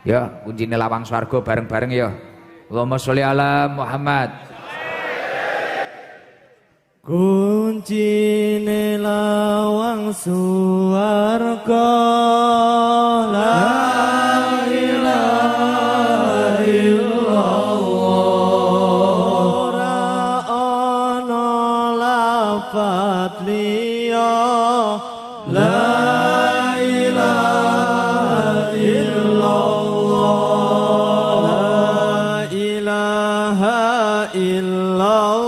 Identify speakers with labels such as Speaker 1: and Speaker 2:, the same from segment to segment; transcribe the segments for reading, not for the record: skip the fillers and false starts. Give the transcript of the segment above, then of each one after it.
Speaker 1: Ya, kuncine lawang swarga bareng-bareng ya. Allahumma sholli ala Muhammad.
Speaker 2: Kuncine lawang swarga la ilaha illallah ora ana lafat liya la ilaha illallah la ilaha illallah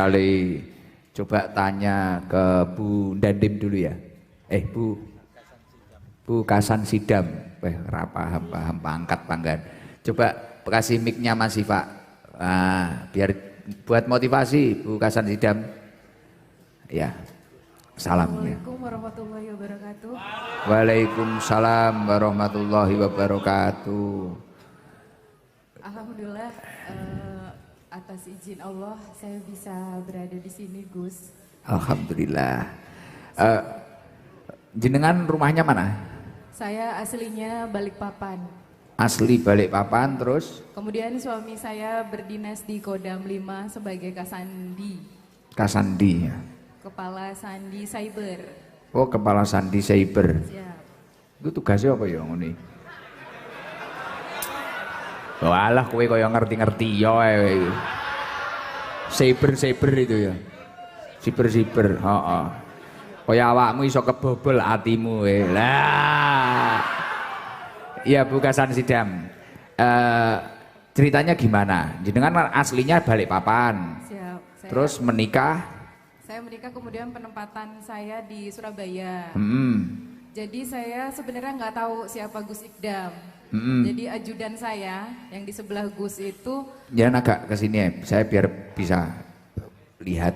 Speaker 1: sekali. Coba tanya ke Bu Dandim dulu ya. Bu Kasan Sidam. Paham pangkat panggan. Coba kasih mic-nya Mas Siva. Nah, biar buat motivasi Bu Kasan Sidam. Ya. Salamnya.
Speaker 3: Assalamualaikum warahmatullahi wabarakatuh.
Speaker 1: Waalaikumsalam warahmatullahi wabarakatuh.
Speaker 3: Alhamdulillah atas izin Allah saya bisa berada di sini, Gus.
Speaker 1: Alhamdulillah. Jenengan rumahnya mana?
Speaker 3: Saya aslinya Balikpapan.
Speaker 1: Asli Balikpapan terus?
Speaker 3: Kemudian suami saya berdinas di Kodam 5 sebagai Kasandi.
Speaker 1: Kasandi ya.
Speaker 3: Kepala Sandi Cyber.
Speaker 1: Oh, Kepala Sandi Cyber.
Speaker 3: Siap.
Speaker 1: Itu tugasnya apa ya ngene? Walah kowe kaya ngerti-ngerti ya. Cyber itu ya. Cyber, heeh. Kaya awakmu iso kebobol atimu Lah. Iya Bu Kasan Sidam. Ceritanya gimana? Jenengan aslinya Balikpapan.
Speaker 3: Siap.
Speaker 1: Terus menikah?
Speaker 3: Saya menikah kemudian penempatan saya di Surabaya. Jadi saya sebenarnya nggak tahu siapa Gus Ikdam. Jadi ajudan saya yang di sebelah Gus itu.
Speaker 1: Jangan agak ke sini ya, saya biar bisa lihat.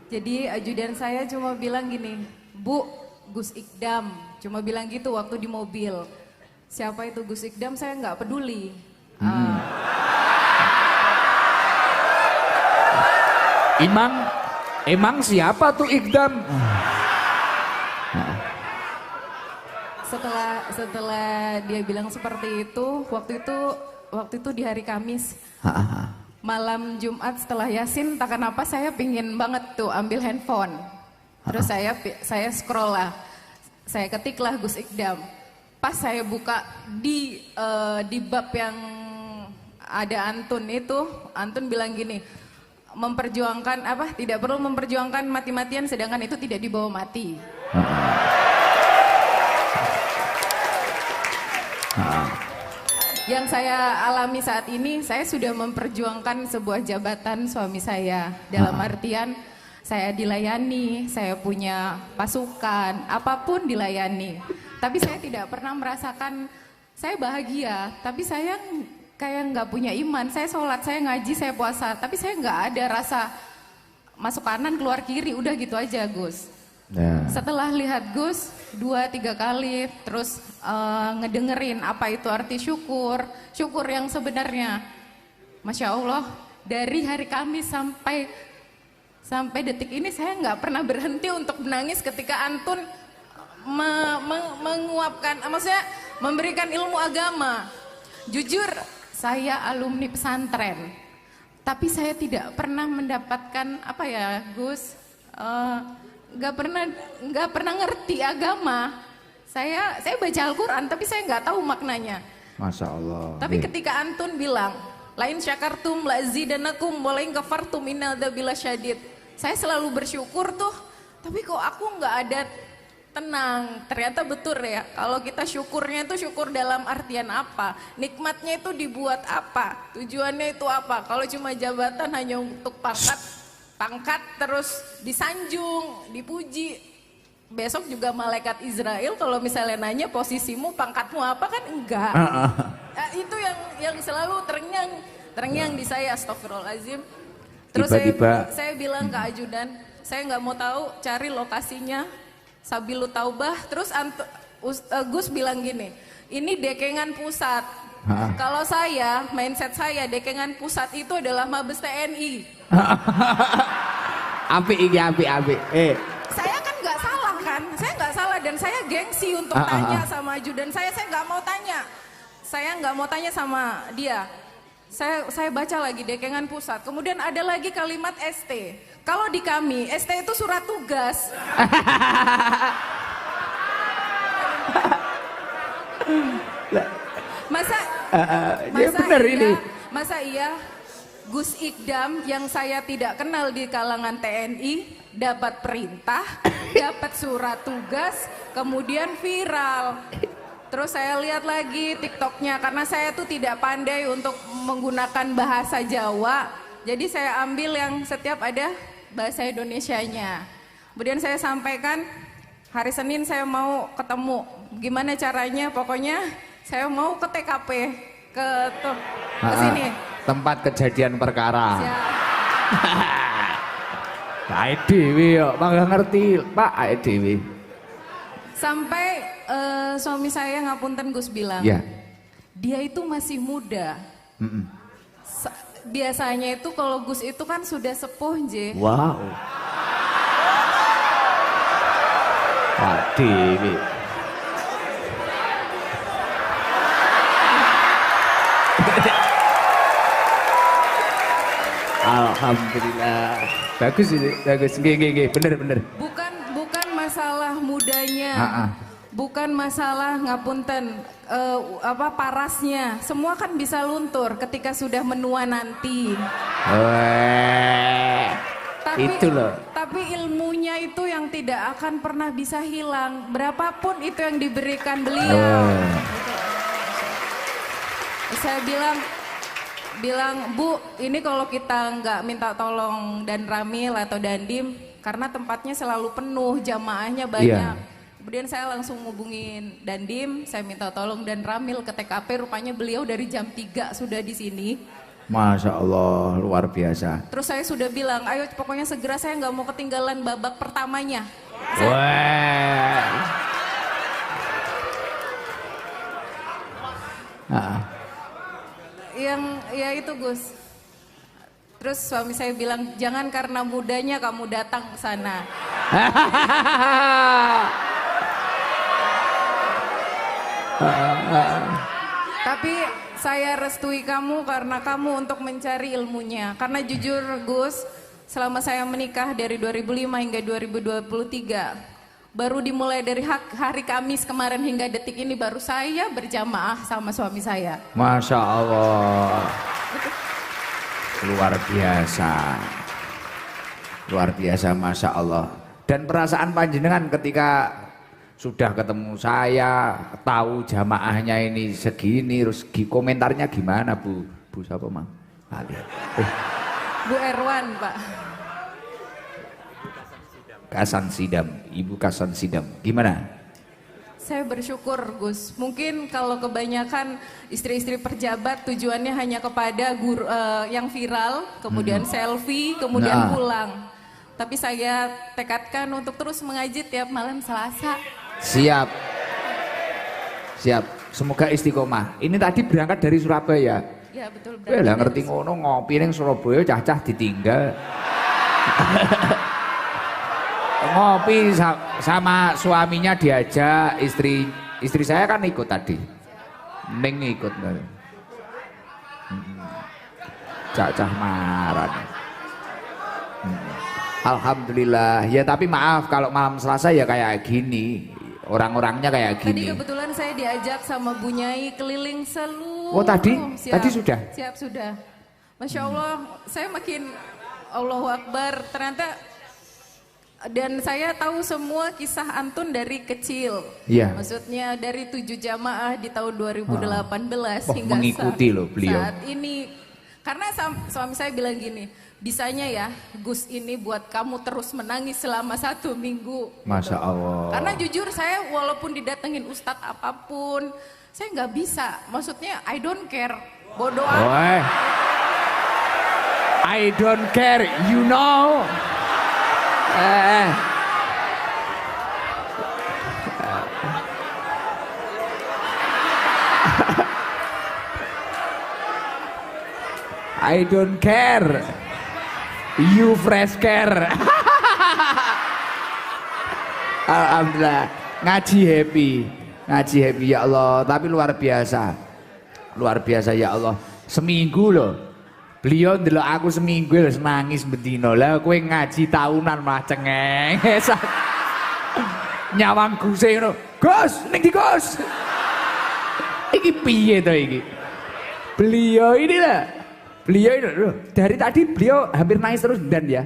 Speaker 3: Jadi ajudan saya cuma bilang gini, Bu, Gus Ikdam. Cuma bilang gitu waktu di mobil. Siapa itu Gus Ikdam saya nggak peduli.
Speaker 1: Emang siapa tuh Ikdam?
Speaker 3: Setelah dia bilang seperti itu, waktu itu di hari Kamis. Malam Jumat setelah Yasin, tak kenapa saya pingin banget tuh ambil handphone. Terus saya scroll lah. Saya ketiklah Gus Ikdam. Pas saya buka di bab yang ada Antun itu, Antun bilang gini, memperjuangkan apa? Tidak perlu memperjuangkan mati-matian sedangkan itu tidak dibawa mati. Yang saya alami saat ini, saya sudah memperjuangkan sebuah jabatan suami saya. Dalam artian saya dilayani, saya punya pasukan, apapun dilayani. Tapi saya tidak pernah merasakan saya bahagia, tapi saya kayak nggak punya iman. Saya sholat, saya ngaji, saya puasa, tapi saya nggak ada rasa masuk kanan keluar kiri, udah gitu aja Gus. Setelah lihat Gus 2-3 kali, terus ngedengerin apa itu arti syukur yang sebenarnya. Masya Allah, dari hari Kamis sampai detik ini saya nggak pernah berhenti untuk menangis ketika Antun menguapkan, maksudnya memberikan ilmu agama. Jujur, saya alumni pesantren, tapi saya tidak pernah mendapatkan apa ya Gus, nggak pernah ngerti agama. Saya baca Al-Quran, tapi saya nggak tahu maknanya.
Speaker 1: Masya Allah.
Speaker 3: Tapi ketika Antun bilang, lain syakartum lazidanakum walain kafartum innadzabil syadid. Saya selalu bersyukur tuh, tapi kok aku nggak ada tenang. Ternyata betul ya, kalau kita syukurnya itu syukur dalam artian apa, nikmatnya itu dibuat apa, tujuannya itu apa. Kalau cuma jabatan hanya untuk pangkat terus disanjung, dipuji. Besok juga malaikat Israel kalau misalnya nanya posisimu, pangkatmu apa, kan enggak. Itu yang selalu terngiang di saya, astagfirullahaladzim. Terus saya bilang ke ajudan, saya nggak mau tahu, cari lokasinya Sabilu Taubah. Terus Gus bilang gini, ini Dekengan Pusat. Kalau saya, mindset saya, Dekengan Pusat itu adalah Mabes TNI.
Speaker 1: Api.
Speaker 3: Saya kan nggak salah kan, saya nggak salah dan saya gengsi untuk tanya sama ajudan saya nggak mau tanya. Saya nggak mau tanya sama dia. Saya baca lagi Dekengan Pusat. Kemudian ada lagi kalimat ST. Kalau di kami, ST itu surat tugas. Masa iya Gus Ikdam yang saya tidak kenal di kalangan TNI dapat perintah, dapat surat tugas, kemudian viral. Terus saya lihat lagi TikToknya karena saya tuh tidak pandai untuk menggunakan bahasa Jawa. Jadi saya ambil yang setiap ada bahasa Indonesianya. Kemudian saya sampaikan hari Senin saya mau ketemu. Gimana caranya? Pokoknya saya mau ke TKP ke sini.
Speaker 1: Tempat kejadian perkara.
Speaker 3: Siap.
Speaker 1: Ae dhewe yo, mangga ngerti, Pak, ae dhewe.
Speaker 3: Sampai suami saya ngapunten Gus bilang,
Speaker 1: Ya.
Speaker 3: dia itu masih muda. Biasanya itu kalau Gus itu kan sudah sepuh, J.
Speaker 1: Wow. Pak Dewi. Alhamdulillah. Bagus ini, bagus. Nggih, bener.
Speaker 3: Bukan masalah mudanya. Bukan masalah ngapunten parasnya. Semua kan bisa luntur ketika sudah menua nanti.
Speaker 1: Itu loh.
Speaker 3: Tapi ilmunya itu yang tidak akan pernah bisa hilang. Berapapun itu yang diberikan beliau. Saya bilang, Bu, ini kalau kita nggak minta tolong dan Ramil atau Dandim, karena tempatnya selalu penuh, jamaahnya banyak. Kemudian saya langsung hubungin Dandim, saya minta tolong dan Ramil ke TKP, rupanya beliau dari jam 3 sudah di sini.
Speaker 1: Masya Allah, luar biasa.
Speaker 3: Terus saya sudah bilang, ayo pokoknya segera, saya nggak mau ketinggalan babak pertamanya. Yang ya itu Gus. Terus suami saya bilang, jangan karena mudanya kamu datang ke sana. Tapi saya restui kamu karena kamu untuk mencari ilmunya. Karena jujur Gus, selama saya menikah dari 2005 hingga 2023, baru dimulai dari hari Kamis kemarin hingga detik ini baru saya berjamaah sama suami saya.
Speaker 1: Masya Allah. Luar biasa. Luar biasa, Masya Allah. Dan perasaan panjenengan ketika sudah ketemu saya, tahu jamaahnya ini segini, terus komentarnya gimana Bu? Bu siapa Mang?
Speaker 3: Bu Erwan Pak.
Speaker 1: Kasan Sidam, Ibu Kasan Sidam. Gimana?
Speaker 3: Saya bersyukur Gus. Mungkin kalau kebanyakan istri-istri pejabat tujuannya hanya kepada guru, yang viral, kemudian selfie, kemudian pulang. Tapi saya tekadkan untuk terus mengaji tiap malam Selasa.
Speaker 1: Siap. Siap. Semoga istiqomah. Ini tadi berangkat dari Surabaya.
Speaker 3: Ya betul.
Speaker 1: Lah ngerti ngono ngopi ning Surabaya cacah ditinggal. Ngopi sama suaminya diajak, istri saya kan ikut tadi. Ning ikut. Cacah marah. Alhamdulillah. Ya tapi maaf kalau malam Selasa ya kayak gini. Orang-orangnya kayak gini.
Speaker 3: Tadi kebetulan saya diajak sama Bu Nyai keliling seluruh.
Speaker 1: Oh tadi?
Speaker 3: Siap,
Speaker 1: tadi sudah?
Speaker 3: Siap sudah. Masya Allah, saya makin Allahu Akbar. Ternyata dan saya tahu semua kisah Antun dari kecil.
Speaker 1: Iya.
Speaker 3: Maksudnya dari 7 jamaah di tahun 2018 hingga
Speaker 1: mengikuti loh beliau.
Speaker 3: Saat ini. Karena suami saya bilang gini, bisanya ya Gus ini buat kamu terus menangis selama 1 minggu.
Speaker 1: Masya Allah.
Speaker 3: Karena jujur saya walaupun didatengin ustadz apapun, saya nggak bisa. Maksudnya I don't care, bodoh amat.
Speaker 1: I don't care, you know. I don't care. You fresh care. Alhamdulillah. Ngaji happy ya Allah. Tapi luar biasa ya Allah. Seminggu loh. Beliau ndelok aku seminggu lho nangis bendino. Lah kowe ngaji tahunan mah cengeng. Nyawang Guse ngono. Gus, ning ndi Gus? Iki piye to iki? Beliau ini loh, dari tadi beliau hampir nangis terus dan ya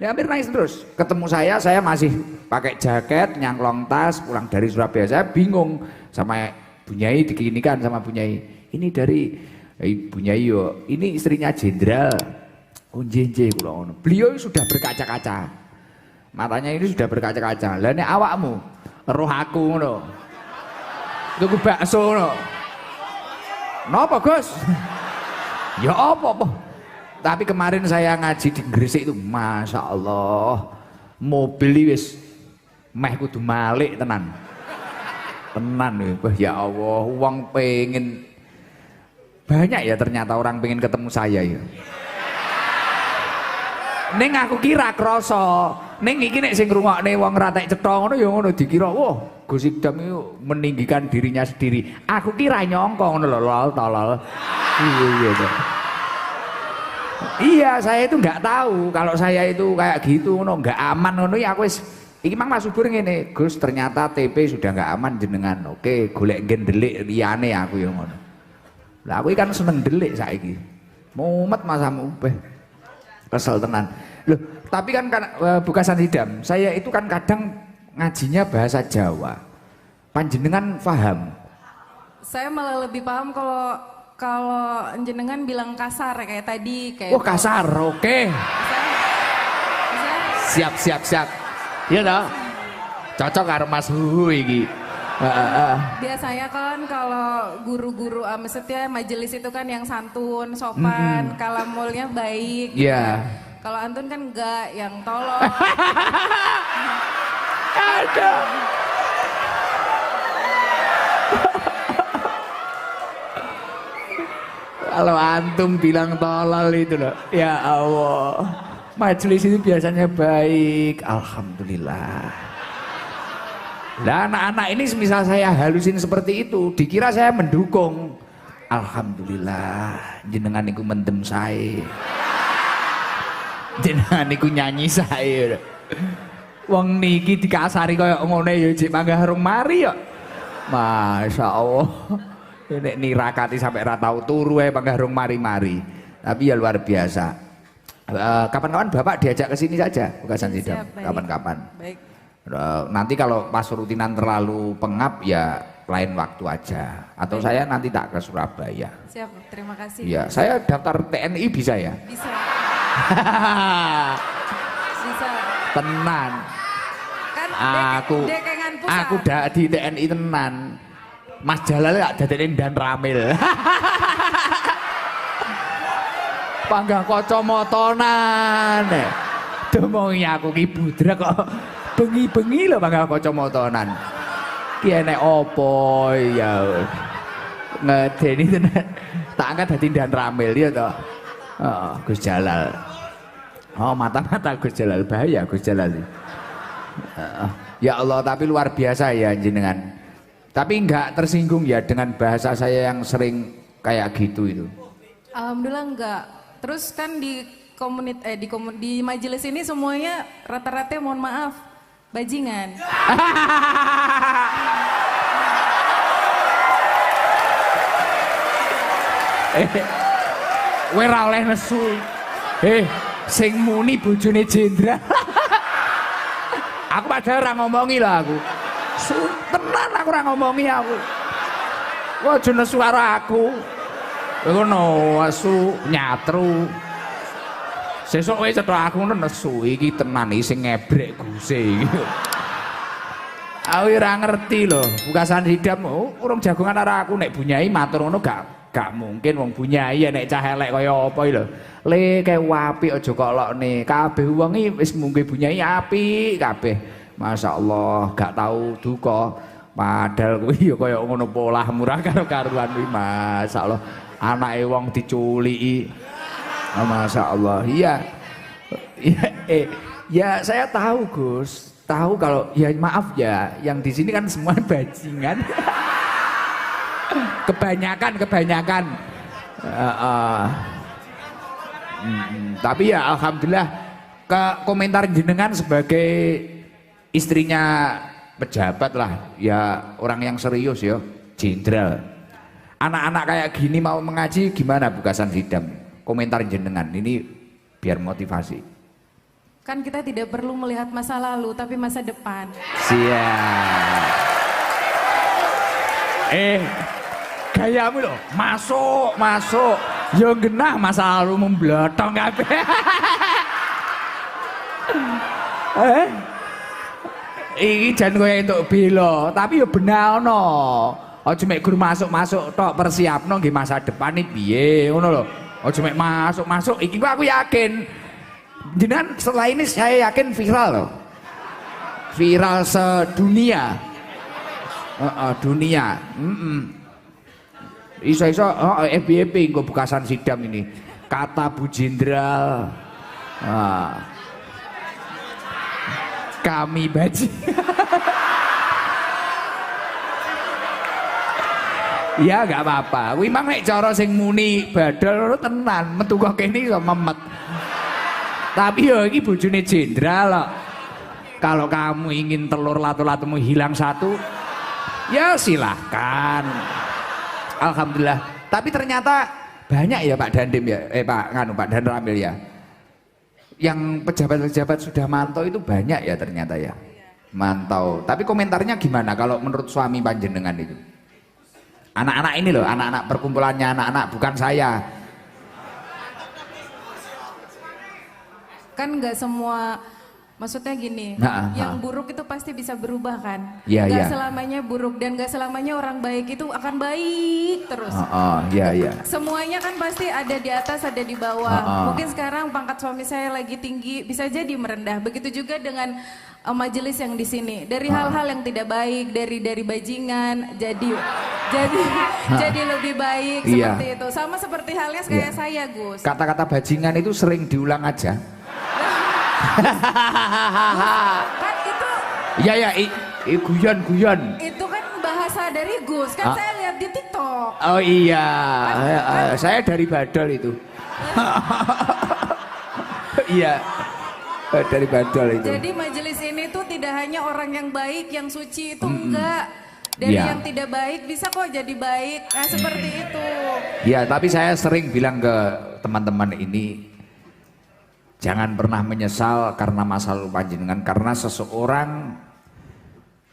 Speaker 1: hampir nangis terus. Ketemu saya masih pakai jaket, nyangklong tas, pulang dari Surabaya. Saya bingung sama Bunyai diginikan sama Bunyai. Ini dari Bunyai yo, ini istrinya jenderal. Oh nggih kula ngono. Beliau sudah berkaca-kaca. Matanya ini sudah berkaca-kaca. Lah nek awakmu roh aku ngono. Tuku bakso ngono. Napa, Gus? Ya apa? Tapi kemarin saya ngaji di Gresik itu, Masya Allah, mobil wis meh kudu malik tenan. Tenan ya Allah, uang pengen banyak ya ternyata orang pengen ketemu saya ya. Ning aku kira kroso, ning iki nek sing ngrungokne wong ratek cetha ngono ya ngono dikira, wah Gus Idam itu meninggikan dirinya sendiri. Aku kira nyongko ngono lho, tolol. Iya. Iya, saya itu nggak tahu kalau saya itu kayak gitu ngono, nggak aman ngono ya aku wis iki mang Mas Subur ngene, Gus ternyata TP sudah nggak aman jenengan. Oke, golek ndelik liyane aku ya ngono. Lah aku kan seneng ndelik saiki. Mumet masamu beh. Kesel tenan. Loh, tapi kan Bukasan Hidam, saya itu kan kadang ngajinya bahasa Jawa. Panjenengan paham?
Speaker 3: Saya malah lebih paham kalau jenengan bilang kasar kayak tadi kayak.
Speaker 1: Oh, kasar. Oke. Siap. Iya toh? Cocok karo Mas Huhu iki.
Speaker 3: Biasanya kan kalau guru-guru maksudnya majelis itu kan yang santun, sopan, kalamulnya baik gitu.
Speaker 1: Iya.
Speaker 3: Kalau antun kan enggak, yang tolong.
Speaker 1: Ada. Kalau antum bilang tolol itu loh, ya Allah. Majelis itu biasanya baik, alhamdulillah. Lah anak-anak ini semisal saya halusin seperti itu, dikira saya mendukung. Alhamdulillah, jenengan niku mendem saya. Jenengan niku nyanyi saya. Wong niki dikasari kaya ngene ya jek manggah rung mari ya. Masya Allah. Nek nirakati sampai ra tau turu ae manggah rung mari-mari. Tapi ya luar biasa. Kapan-kapan Bapak diajak ke sini saja, Bukasan Hidam. Kapan-kapan.
Speaker 3: Baik.
Speaker 1: Nanti kalau pas rutinan terlalu pengap ya lain waktu aja. Atau saya nanti tak ke Surabaya.
Speaker 3: Siap, terima kasih.
Speaker 1: Ya, saya daftar TNI bisa ya?
Speaker 3: Bisa. Bisa.
Speaker 1: Tenan.
Speaker 3: Kan dekengan pusat.
Speaker 1: Aku dah di TNI tenan. Mas Jalal gak dadenin dan Ramil. Panggah kacamatanan. Domongi aku ki budrek kok bengi-bengi lho panggah kacamatanan. Ki enek opo ya. Ngedeni tenan. Tak angkat dadi dan Ramil ya toh. Oh, Gus Jalal. Oh, mata-mata Gus Jalal, bahaya Gus Jalal. Ya Allah, tapi luar biasa ya jenengan. Tapi enggak tersinggung ya dengan bahasa saya yang sering kayak gitu itu.
Speaker 3: Alhamdulillah enggak. Terus kan di majelis ini semuanya rata-rata mohon maaf bajingan.
Speaker 1: Kowe ora oleh nesu. Sing muni bojone jenderal. Aku padahal ora ngomongi lah aku. Tenan aku ora ngomongi aku. Kok aja nesu karo aku. Ngono asu nyatru. Sesuk kowe cetha aku ngono nesu iki tenan iki sing ngebrek guse iki. Aku ora ngerti lho, Bukasan Hidam urung jagongan karo aku nek Bunyai matur ngono gak mungkin wong Bunyai nek cah elek kaya apa iki lho. Le kae apik aja kok lokne. Kabeh wong iki wis mungke Bunyai apik kabeh. Masya Allah, gak tahu duka. Padahal kuwi ya kaya ngono polah murah karo karuan kuwi, Masya Allah. Anake wong diculiki. Oh, Masya Allah. Iya. Ya saya tahu Gus. Tahu kalau ya maaf ya, yang di sini kan semua bajingan. kebanyakan. Tapi ya alhamdulillah komentar jenengan sebagai istrinya pejabat lah, ya orang yang serius ya, jenderal. Anak-anak kayak gini mau mengaji gimana Bukasan Hidam? Komentar jenengan ini biar motivasi.
Speaker 3: Kan kita tidak perlu melihat masa lalu tapi masa depan.
Speaker 1: Siap. Gayamu loh, masuk. Yo genah masa lalu memblotong kabeh. Iki jan kowe entuk bela, tapi yo benalno. Aja mek gur masuk tok persiapno nggih masa depan iki piye ngono lho. Aja mek masuk iki aku yakin. Jenengan setelah ini saya yakin viral loh. Viral sedunia. Dunia. Iso-iso FBP nggo Bukasan Sidam ini. Kata Bu Jenderal. Kami baji. Ya gak apa-apa. Kuwi mang nek cara sing muni badal tenan, metu kok kene iso memet. Tapi yo iki bojone jenderal kok. Kalau kamu ingin telur latu-latumu hilang satu, ya silahkan. Alhamdulillah. Tapi ternyata banyak ya Pak Dandim ya, Pak Dan Ramil ya. Yang pejabat-pejabat sudah mantau itu banyak ya ternyata ya. Mantau. Tapi komentarnya gimana kalau menurut suami panjenengan itu? Anak-anak ini loh, anak-anak perkumpulannya anak-anak, bukan saya.
Speaker 3: Kan nggak semua, maksudnya gini, yang buruk itu pasti bisa berubah kan? Nggak selamanya buruk dan nggak selamanya orang baik itu akan baik terus. Semuanya kan pasti ada di atas, ada di bawah. Mungkin sekarang pangkat suami saya lagi tinggi, bisa jadi merendah. Begitu juga dengan majelis yang di sini. Dari hal-hal yang tidak baik, dari bajingan, jadi lebih baik seperti itu. Sama seperti halnya kayak saya, Gus.
Speaker 1: Kata-kata bajingan itu sering diulang aja.
Speaker 3: Kan itu
Speaker 1: guyon.
Speaker 3: Itu kan bahasa dari Gus, kan saya lihat di TikTok.
Speaker 1: Oh iya, saya dari Badol itu. Iya, dari Badol itu.
Speaker 3: Jadi majelis ini tuh tidak hanya orang yang baik, yang suci itu enggak. Dari yang tidak baik bisa kok jadi baik, nah seperti itu.
Speaker 1: Ya, tapi saya sering bilang ke teman-teman ini, jangan pernah menyesal karena masa lalu panjenengan, karena seseorang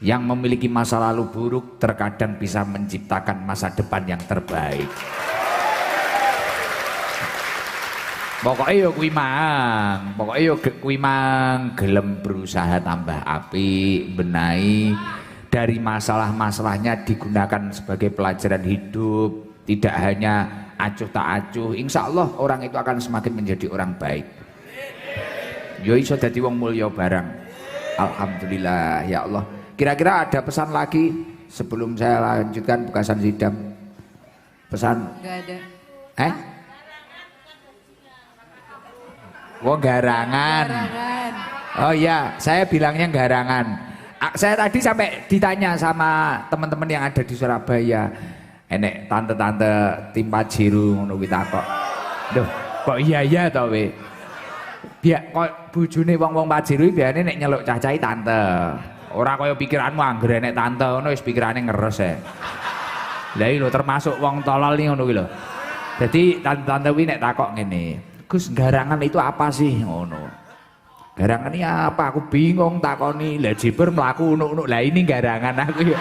Speaker 1: yang memiliki masa lalu buruk terkadang bisa menciptakan masa depan yang terbaik. Pokoknya yo kuwi mang gelem berusaha tambah apik, benahi dari masalah-masalahnya digunakan sebagai pelajaran hidup, tidak hanya acuh tak acuh. Insya Allah orang itu akan semakin menjadi orang baik. Yo iso dadi wong mulya barang. Alhamdulillah ya Allah. Kira-kira ada pesan lagi sebelum saya lanjutkan Bukasan Sidam? Pesan?
Speaker 3: Enggak ada.
Speaker 1: Garangan. Oh iya, saya bilangnya garangan. Saya tadi sampai ditanya sama teman-teman yang ada di Surabaya, enek tante-tante tim Pajero ngono kuwi takok. Duh, kok iya to we? Biar kok bojone wong-wong Pajero biasane nek nyeluk cacahe tante. Ora kaya pikiranmu anggere nek tante ngono wis pikirane ngeres e. Lah iki lho termasuk wong tolol iki ngono kuwi lho. Dadi tante-tante kuwi nek takok ngene, "Gus, garangan itu apa sih?" ngono. Garangan ini apa? Aku bingung takoni. Lah jiber mlaku unuk-unuk. Lah ini garangan aku ya.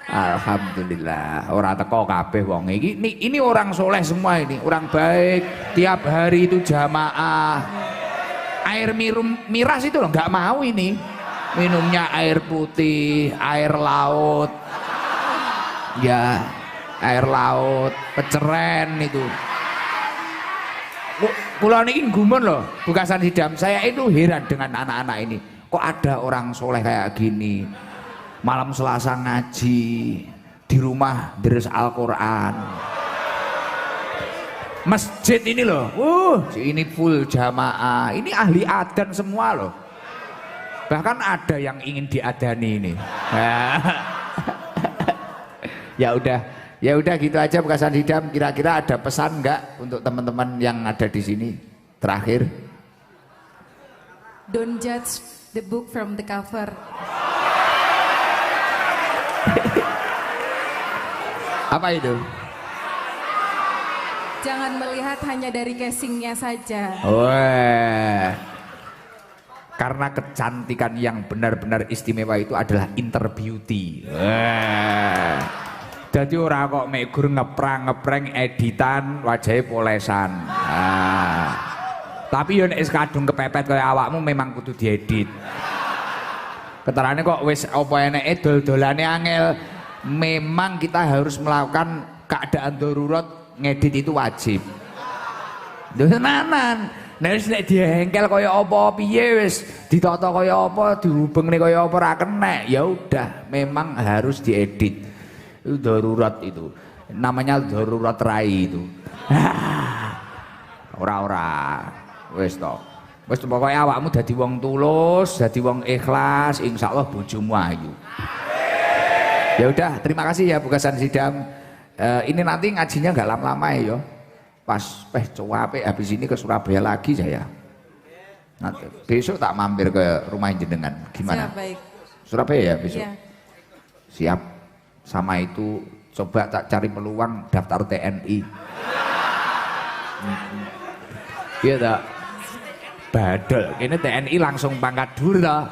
Speaker 1: Alhamdulillah, orang teko kabeh wong ini orang soleh semua ini, orang baik, tiap hari itu jamaah. Air miras itu loh nggak mau ini, minumnya air putih, air laut, ya air laut, peceren itu. Kula niki gumun loh, Bukasan Sidam. Saya itu heran dengan anak-anak ini. Kok ada orang soleh kayak gini? Malam Selasa ngaji, di rumah deres Al-Quran. Masjid ini loh, ini full jamaah. Ini ahli adzan semua loh. Bahkan ada yang ingin diadani ini. Ya udah gitu aja Bukasan Sidam. Kira-kira ada pesan nggak untuk teman-teman yang ada di sini? Terakhir.
Speaker 3: Don't judge the book from the cover.
Speaker 1: Apa itu?
Speaker 3: Jangan melihat hanya dari casingnya saja.
Speaker 1: Wah. Karena kecantikan yang benar-benar istimewa itu adalah interbeauty. Jadi ora kok megur ngeprang-ngepreng editan wajahnya polesan. Tapi yo nek kadung kepepet kaya awakmu memang kudu diedit. Keterane kok wis apa eneke dol-dolane angel. Memang kita harus melakukan keadaan darurat, ngedit itu wajib. Tenanan. Nek dihengkel kaya apa piye wis ditata kaya apa dihubungne kaya apa ora kenek ya udah memang harus diedit. Itu darurat itu. Namanya darurat rai itu. Ora wis to. Wis pokoke awakmu dadi wong tulus, dadi wong ikhlas, insyaallah bojomu ayu. Ya udah, terima kasih ya Bukasan Sidam. Ini nanti ngajinya nggak lama-lama ya. Pas cuape habis ini ke Surabaya lagi saya. Nanti besok tak mampir ke rumah jenengan. Gimana?
Speaker 3: Siap, baik.
Speaker 1: Surabaya ya besok.
Speaker 3: Ya.
Speaker 1: Siap. Sama itu coba tak cari peluang daftar TNI. Iya tak? Badol. Ini TNI langsung pangkat dhuwur ta.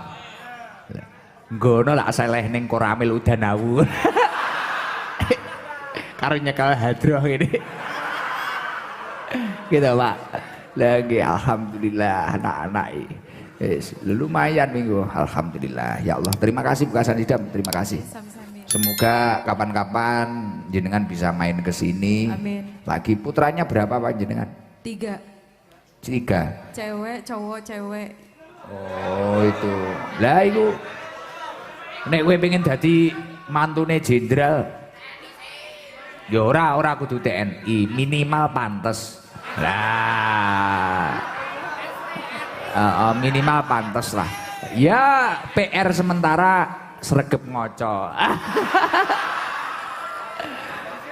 Speaker 1: Nggono lak seleh ning Koramil Udanawu. Karo nyekel hadroh ini. Gitu Pak. Lagi alhamdulillah anak-anak lumayan minggu alhamdulillah ya Allah. Terima kasih Bukasan Sidam, terima kasih.
Speaker 3: Sama-sama.
Speaker 1: Semoga kapan-kapan jenengan bisa main ke sini.
Speaker 3: Amin.
Speaker 1: Lagi putranya berapa Pak jenengan?
Speaker 3: 3.
Speaker 1: 3.
Speaker 3: Cewek, cowok, cewek.
Speaker 1: Oh itu. Lah itu nek kowe pengen dadi mantune jenderal ya ora kudu TNI, minimal pantes. Lah. Minimal pantes lah. Ya PR sementara sregep ngoco.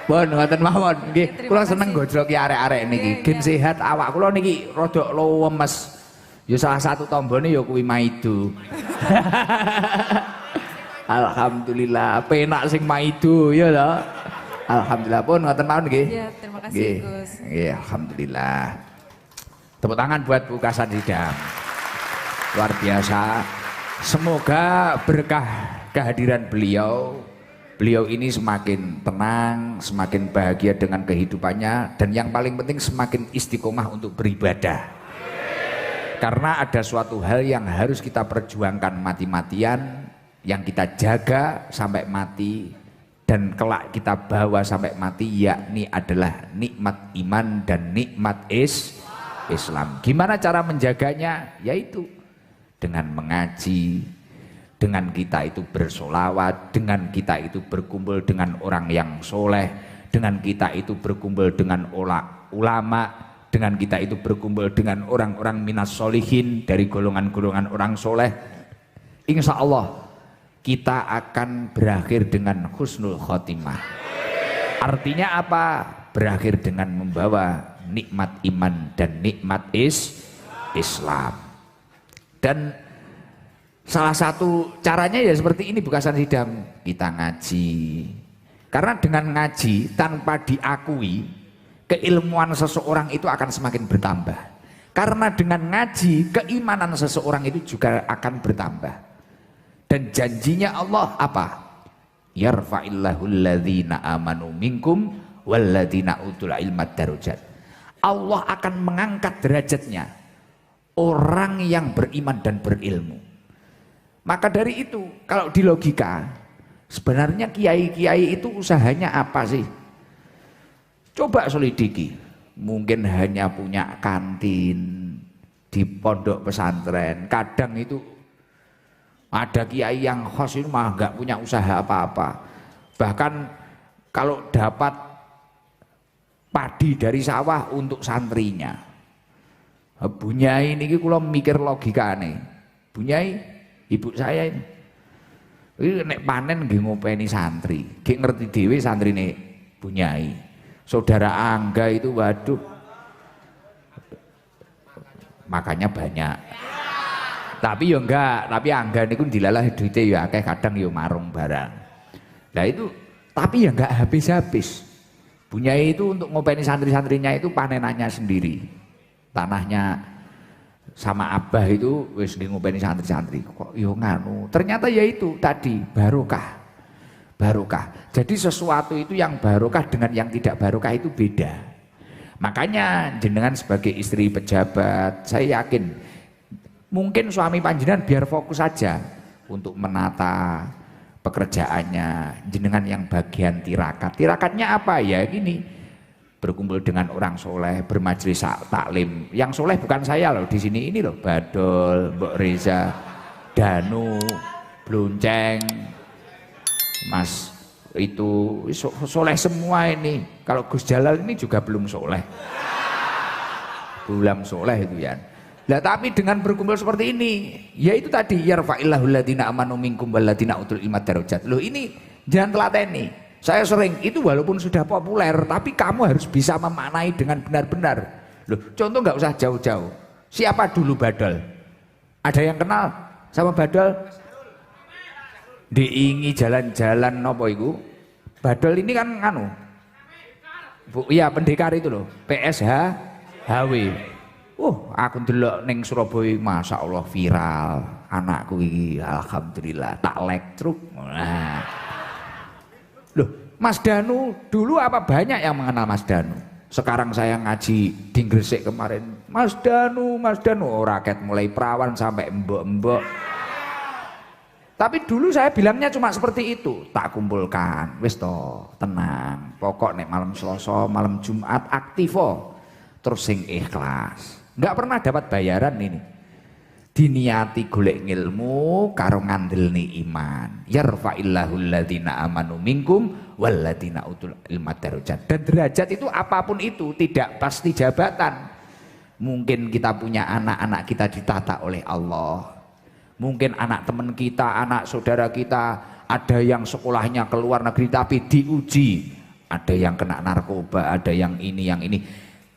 Speaker 1: Bon, ngoten mawon nggih. Kula seneng gojloki arek-arek niki. Gen sehat awak kula niki rada lemes. Ya salah satu tombone ya kuwi maido. Alhamdulillah penak sing maido ya lho. Alhamdulillah pun ngoten mawon nggih.
Speaker 3: Iya, terima kasih Gus.
Speaker 1: Nggih, alhamdulillah. Tepuk tangan buat Bukasan Sidam. Luar biasa. Semoga berkah kehadiran beliau ini semakin tenang, semakin bahagia dengan kehidupannya, dan yang paling penting semakin istiqomah untuk beribadah. Karena ada suatu hal yang harus kita perjuangkan mati-matian, yang kita jaga sampai mati, dan kelak kita bawa sampai mati, yakni adalah nikmat iman dan nikmat Islam. Gimana cara menjaganya? Yaitu dengan mengaji, dengan kita itu bersolawat, dengan kita itu berkumpul dengan orang yang soleh, dengan kita itu berkumpul dengan ulama, dengan kita itu berkumpul dengan orang-orang minas solihin dari golongan-golongan orang soleh. Insya Allah kita akan berakhir dengan husnul khotimah. Artinya apa? Berakhir dengan membawa nikmat iman dan nikmat Islam. Dan salah satu caranya ya seperti ini Bukasan Sidam, kita ngaji. Karena dengan ngaji tanpa diakui, keilmuan seseorang itu akan semakin bertambah. Karena dengan ngaji, keimanan seseorang itu juga akan bertambah. Dan janjinya Allah apa? Yarfa'illahu alladhina amanu minkum walladhina utul ilma darajat. Allah akan mengangkat derajatnya orang yang beriman dan berilmu. Maka dari itu, kalau di logika, sebenarnya kiai-kiai itu usahanya apa sih? Coba selidiki. Mungkin hanya punya kantin di pondok pesantren. Kadang itu ada kiai yang khos itu mah nggak punya usaha apa-apa. Bahkan kalau dapat padi dari sawah untuk santrinya. Bunyai ini kula mikir logikane. Bunyai ibu saya ini nek panen nggih ngopeni santri, nggih ngerti dhewe santrine Bunyai. Saudara Angga itu waduh makanya banyak. Tapi ya enggak, tapi Angga niku dilalah duite ya akeh, kadang ya marung barang. Nah itu tapi ya enggak habis-habis. Bunyai itu untuk ngopeni santri-santrinya itu panenannya sendiri. Tanahnya sama abah itu wis ngopeni santri-santri. Kok yo nganu. Ternyata ya itu tadi barokah. Barokah. Jadi sesuatu itu yang barokah dengan yang tidak barokah itu beda. Makanya jenengan sebagai istri pejabat, saya yakin mungkin suami panjenengan biar fokus saja untuk menata pekerjaannya. Jenengan yang bagian tirakat. Tirakatnya apa ya? Gini. Berkumpul dengan orang soleh, bermajelis taklim. Yang soleh bukan saya loh, di sini ini loh, Badol, Mbok Reza, Danu, Blonceng, Mas itu soleh semua ini. Kalau Gus Jalal ini juga belum soleh, belum soleh itu ya. Nah tapi dengan berkumpul seperti ini, ya itu tadi yarfa'illahu alladziina amanu minkum walladziina utul ilma darajat. Loh ini jangan telateni. Saya sering itu walaupun sudah populer, tapi kamu harus bisa memaknai dengan benar-benar. Loh, contoh nggak usah jauh-jauh. Siapa dulu Badal? Ada yang kenal sama Badal? Diingi jalan-jalan nopo iku? Badal ini kan anu. Bu, iya pendekar itu loh. PSH HW. Aku ndelok ning Surabaya Masya Allah viral. Anakku iki alhamdulillah tak like truk. Nah. Loh, Mas Danu dulu apa banyak yang mengenal Mas Danu? Sekarang saya ngaji di Gresik kemarin, Mas Danu, rakyat mulai perawan sampai embok-embok. Tapi dulu saya bilangnya cuma seperti itu, tak kumpulkan, wis toh, tenang. Pokok nek malam Selasa, malam Jumat aktifo, terus sing ikhlas. Enggak pernah dapat bayaran ini. Diniati golek ngilmu karo ngandelni iman. Yarfa'illahu alladziina amanu minkum walladziina utul ilma darajat. Dan derajat itu apapun itu tidak pasti jabatan. Mungkin kita punya anak-anak kita ditata oleh Allah. Mungkin anak teman kita, anak saudara kita ada yang sekolahnya ke luar negeri tapi diuji. Ada yang kena narkoba, ada yang ini, yang ini.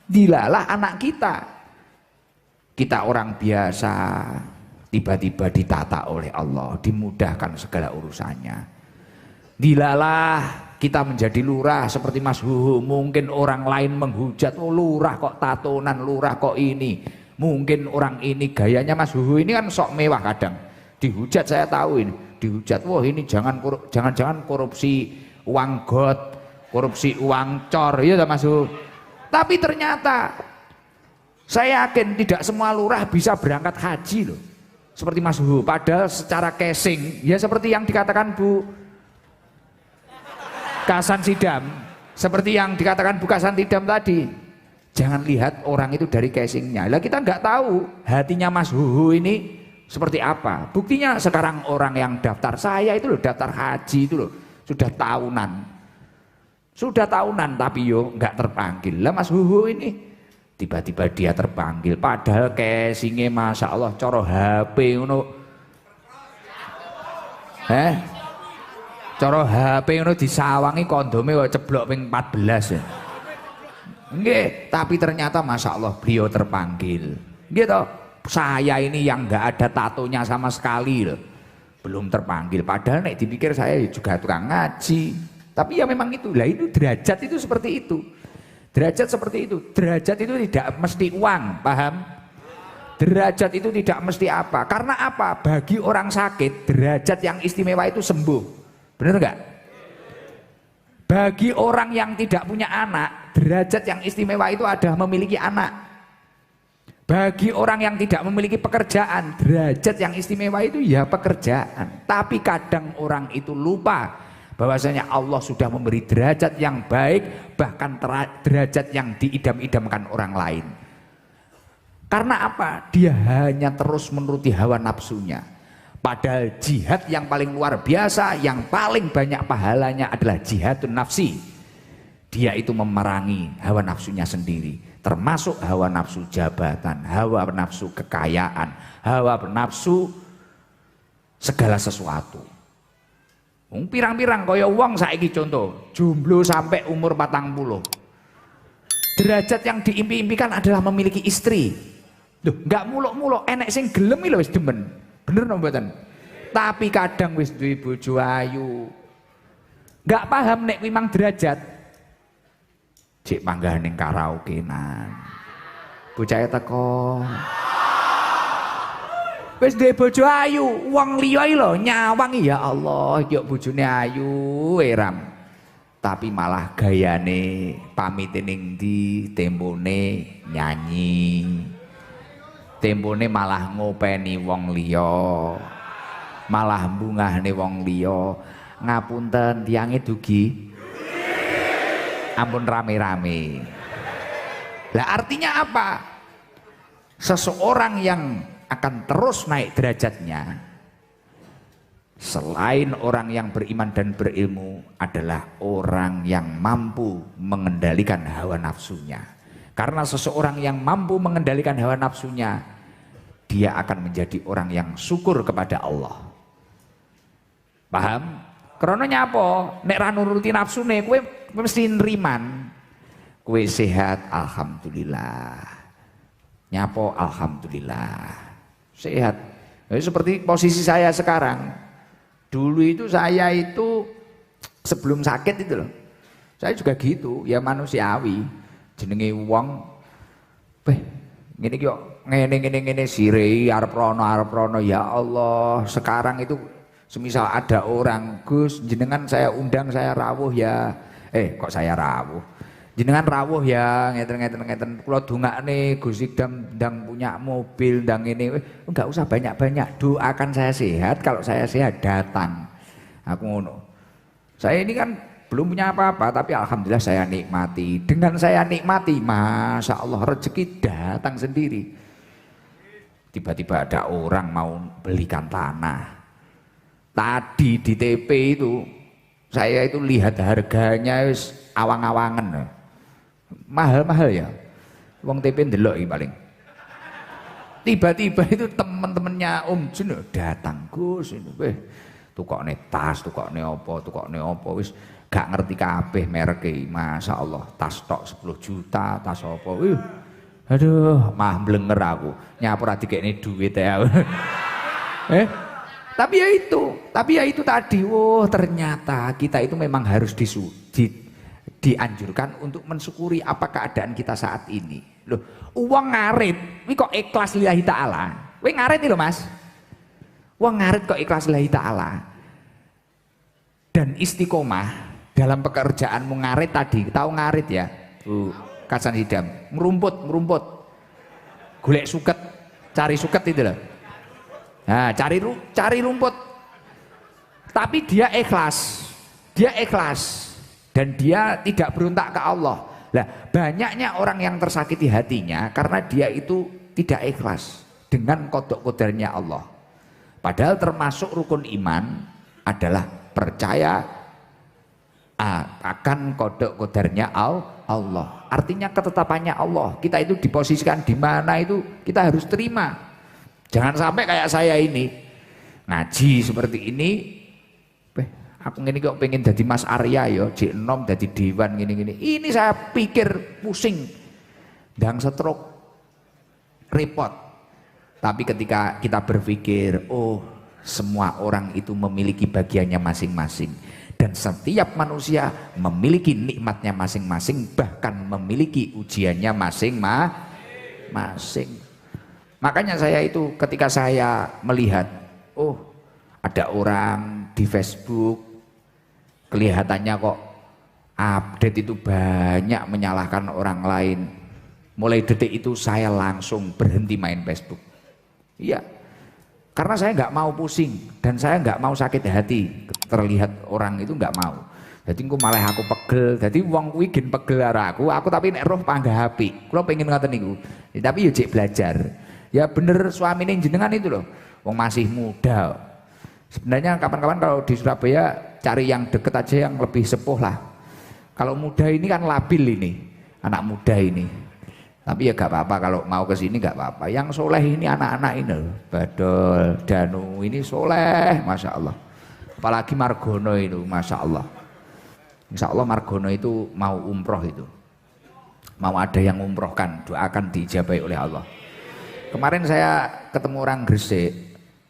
Speaker 1: Dilalah anak kita. Kita orang biasa tiba-tiba ditata oleh Allah, dimudahkan segala urusannya. Dilalah kita menjadi lurah seperti Mas Huhu, mungkin orang lain menghujat, oh lurah kok tatonan, lurah kok ini. Mungkin orang ini gayanya Mas Huhu ini kan sok mewah kadang. Dihujat saya tahu ini, dihujat, wah ini jangan-jangan korupsi uang got, korupsi uang cor, ya Mas Huhu. Tapi ternyata saya yakin tidak semua lurah bisa berangkat haji loh. Seperti Mas Huhu, padahal secara casing, ya seperti yang dikatakan Bu Kasan Sidam, seperti yang dikatakan Bu Kasan Sidam tadi. Jangan lihat orang itu dari casingnya. Lah kita nggak tahu hatinya Mas Huhu ini seperti apa. Buktinya sekarang orang yang daftar saya itu loh, daftar haji itu loh, sudah tahunan tapi yo nggak terpanggil. Lah Mas Huhu ini tiba-tiba dia terpanggil, padahal casingnya Masya Allah coro HP ngono. Coro HP ngono disawangi kondome kok ceblok ping 14 ya. Nggih, tapi ternyata Masya Allah beliau terpanggil. Gitu. Saya ini yang nggak ada tatonya sama sekali loh, belum terpanggil. Padahal nek dipikir saya juga tukang ngaji. Tapi ya memang itu. Lah itu derajat itu seperti itu. Derajat seperti itu. Derajat itu tidak mesti uang, paham? Derajat itu tidak mesti apa. Karena apa? Bagi orang sakit, derajat yang istimewa itu sembuh. Benar enggak? Bagi orang yang tidak punya anak, derajat yang istimewa itu adalah memiliki anak. Bagi orang yang tidak memiliki pekerjaan, derajat yang istimewa itu ya pekerjaan. Tapi kadang orang itu lupa bahwasanya Allah sudah memberi derajat yang baik, bahkan derajat yang diidam-idamkan orang lain. Karena apa? Dia hanya terus menuruti hawa nafsunya. Padahal jihad yang paling luar biasa, yang paling banyak pahalanya adalah jihadun nafsi. Dia itu memerangi hawa nafsunya sendiri, termasuk hawa nafsu jabatan, hawa nafsu kekayaan, hawa nafsu segala sesuatu. Pirang-pirang kaya wong saiki contoh, jomblo sampai umur 40. Derajat yang diimpi-impikan adalah memiliki istri. Duh, enggak muluk-muluk, enek sing gelem lho wis demen. Bener no mboten? Tapi kadang wis duwe bojo ayu. Enggak paham nek memang derajat. Cek panggah ning karaokean. Bocah teko. Wis duwe bojo ayu, wong liya iki lho nyawang ya Allah, yo bojone ayu Ram. Tapi malah gayane pamite ning ndi, tempone nyanyi. Tempone malah ngopeni wong liya. Malah bungahne wong liya. Ngapunten tiange dugi. Ampun rame-rame. Lah artinya apa? Seseorang yang akan terus naik derajatnya selain orang yang beriman dan berilmu adalah orang yang mampu mengendalikan hawa nafsunya. Karena seseorang yang mampu mengendalikan hawa nafsunya, dia akan menjadi orang yang syukur kepada Allah. Paham? Karena nyapa? Nek ra nuruti nafsune kowe mesti nriman. Kowe sehat, alhamdulillah. Nyapo alhamdulillah. Sehat. Jadi seperti posisi saya sekarang. Dulu itu saya itu sebelum sakit itu loh. Saya juga gitu, ya manusiawi. Jenenge wong ngene iki kok ngene sirei arep rono ya Allah. Sekarang itu semisal ada orang, Gus jenengan saya undang saya rawuh ya. Kok saya rawuh? Jenengan rawuh ya, ngeten kula dongakne Gus Idam ndang punya mobil ndang ini, enggak usah banyak-banyak, doakan saya sehat, kalau saya sehat datang. Aku ngono. Saya ini kan belum punya apa-apa tapi alhamdulillah saya nikmati. Dengan saya nikmati, Masya Allah rezeki datang sendiri. Tiba-tiba ada orang mau belikan tanah. Tadi di TP itu saya itu lihat harganya wis awang-awangan. Mahal-mahal ya. Wong TP ndelok iki paling. Tiba-tiba itu teman-temannya Om Jun datang, Gus ini, tukokne tas, tukokne apa wis gak ngerti kabeh mereke. Masya Allah, tas tok 10 juta, tas apa. Aduh, mah blenger aku. Nyapur dikekne duit ya. Tapi ya itu tadi. Oh, ternyata kita itu memang harus dianjurkan untuk mensyukuri apa keadaan kita saat ini. Loh, uang ngarit, ini kok ikhlas lillahi ta'ala. Kowe ngarit iki lho, Mas. Uang ngarit kok ikhlas lillahi ta'ala. Dan istiqomah dalam pekerjaanmu ngarit tadi, tahu ngarit ya? Kasan Hidam, merumput. Golek suket, cari suket itu loh. Nah, cari rumput. Tapi dia ikhlas. Dan dia tidak berontak ke Allah. Lah, banyaknya orang yang tersakiti hatinya karena dia itu tidak ikhlas dengan kodok kodarnya Allah. Padahal termasuk rukun iman adalah percaya akan kodok kodarnya Allah. Artinya ketetapannya Allah. Kita itu diposisikan di mana itu kita harus terima. Jangan sampai kayak saya ini ngaji seperti ini. Aku ngene kok pengen jadi Mas Arya ya, jek enom jadi dewan gini-gini. Ini saya pikir pusing, dan stroke, repot. Tapi ketika kita berpikir, oh semua orang itu memiliki bagiannya masing-masing. Dan setiap manusia memiliki nikmatnya masing-masing, bahkan memiliki ujiannya masing-masing. Makanya saya itu ketika saya melihat, oh ada orang di Facebook, kelihatannya kok update itu banyak menyalahkan orang lain. Mulai detik itu saya langsung berhenti main Facebook. Iya, karena saya nggak mau pusing dan saya nggak mau sakit hati terlihat orang itu, nggak mau. Jadi aku malah aku pegel. Jadi wong kuwi gen pegel karo aku tapi nek roh panggah api. Kula pengen ngoten niku. Tapi yo jek belajar. Ya bener suamine jenengan itu loh. Wong masih muda. Sebenarnya kapan-kapan kalau di Surabaya cari yang deket aja, yang lebih sepuh lah. Kalau muda ini kan labil ini, anak muda ini. Tapi ya gak apa-apa kalau mau ke sini gak apa-apa. Yang soleh ini anak-anak ini loh. Badol, Danu ini soleh, Masya Allah. Apalagi Margono itu, Masya Allah. Insya Allah Margono itu mau umroh itu. Mau ada yang umrohkan, doakan diijabahi oleh Allah. Kemarin saya ketemu orang Gresik,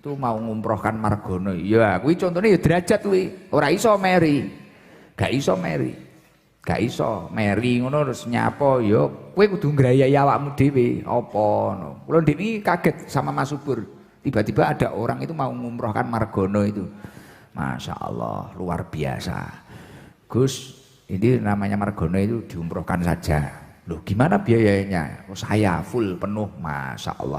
Speaker 1: itu mau ngumrohkan Margono. Ya, kuwi contohnya ya derajat kuwi. Ora iso meri. Gak iso meri ngono terus nyapa ya kowe kudu ngrayai awakmu dhewe apa ngono. Kula ndek iki kaget sama Mas Subur. Tiba-tiba ada orang itu mau ngumrohkan Margono itu. Masya Allah, luar biasa. Gus, ini namanya Margono itu diumrohkan saja. Loh gimana biayanya? Oh, saya full penuh, Masya Allah.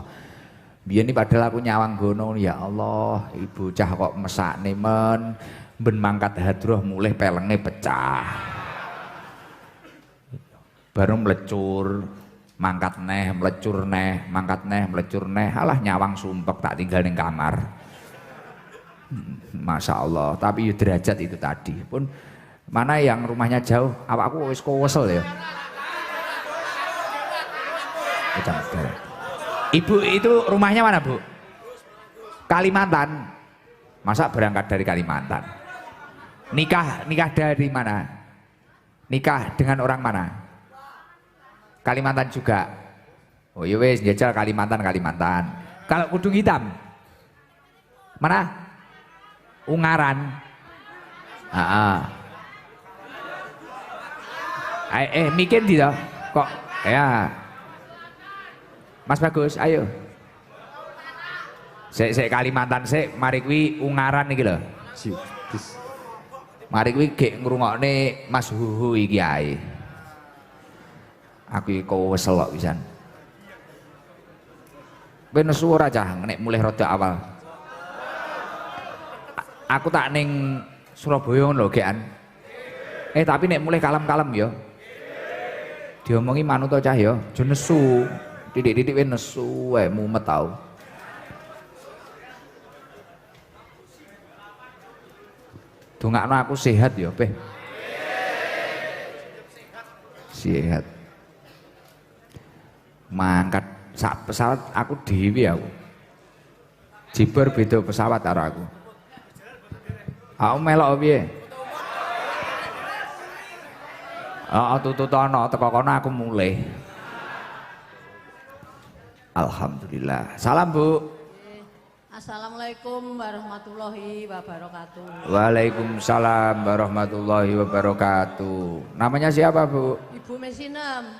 Speaker 1: Biar ini padahal aku nyawang gono, ya Allah, ibu cah kok mesak nemen, ben mangkat hadroh mulai pelengnya pecah. Baru melecur. Mangkat neh, melecur neh, mangkat neh, melecur neh, alah nyawang sumpek tak tinggal di kamar. Masya Allah, tapi ya derajat itu tadi pun. Mana yang rumahnya jauh, aku wis kowesel ya. Ibu itu rumahnya mana Bu? Kalimantan. Masa berangkat dari Kalimantan? Nikah dari mana? Nikah dengan orang mana? Kalimantan juga. Oh iya wes jajal Kalimantan. Kalau kudung hitam mana? Ungaran. Mikir tidak kok ya. Mas Bagus, ayo. Sek Kalimantan sek, mari kuwi Ungaran iki lho. Mari kuwi gek ngrungokne Mas Huhu iki ae. Aku iki kowesel kok pisan. Ben nesu ora cah nek mulai rada awal. Aku tak ning Surabaya ngono lho gekan. Tapi nek mulai kalem-kalem ya. Diomongi manut to cah ya, aja nesu. Titik-titik wis nesu wae mumet tau. Dongakno aku sehat ya, Beh. Sehat. Mangkat sak pesawat aku dhewe aku. Jiber beda pesawat karo aku. Aku melok piye? Tututono teko kono aku mulai. Alhamdulillah. Salam Bu.
Speaker 4: Assalamualaikum warahmatullahi wabarakatuh.
Speaker 1: Waalaikumsalam warahmatullahi wabarakatuh. Namanya siapa Bu?
Speaker 4: Ibu Mesinem.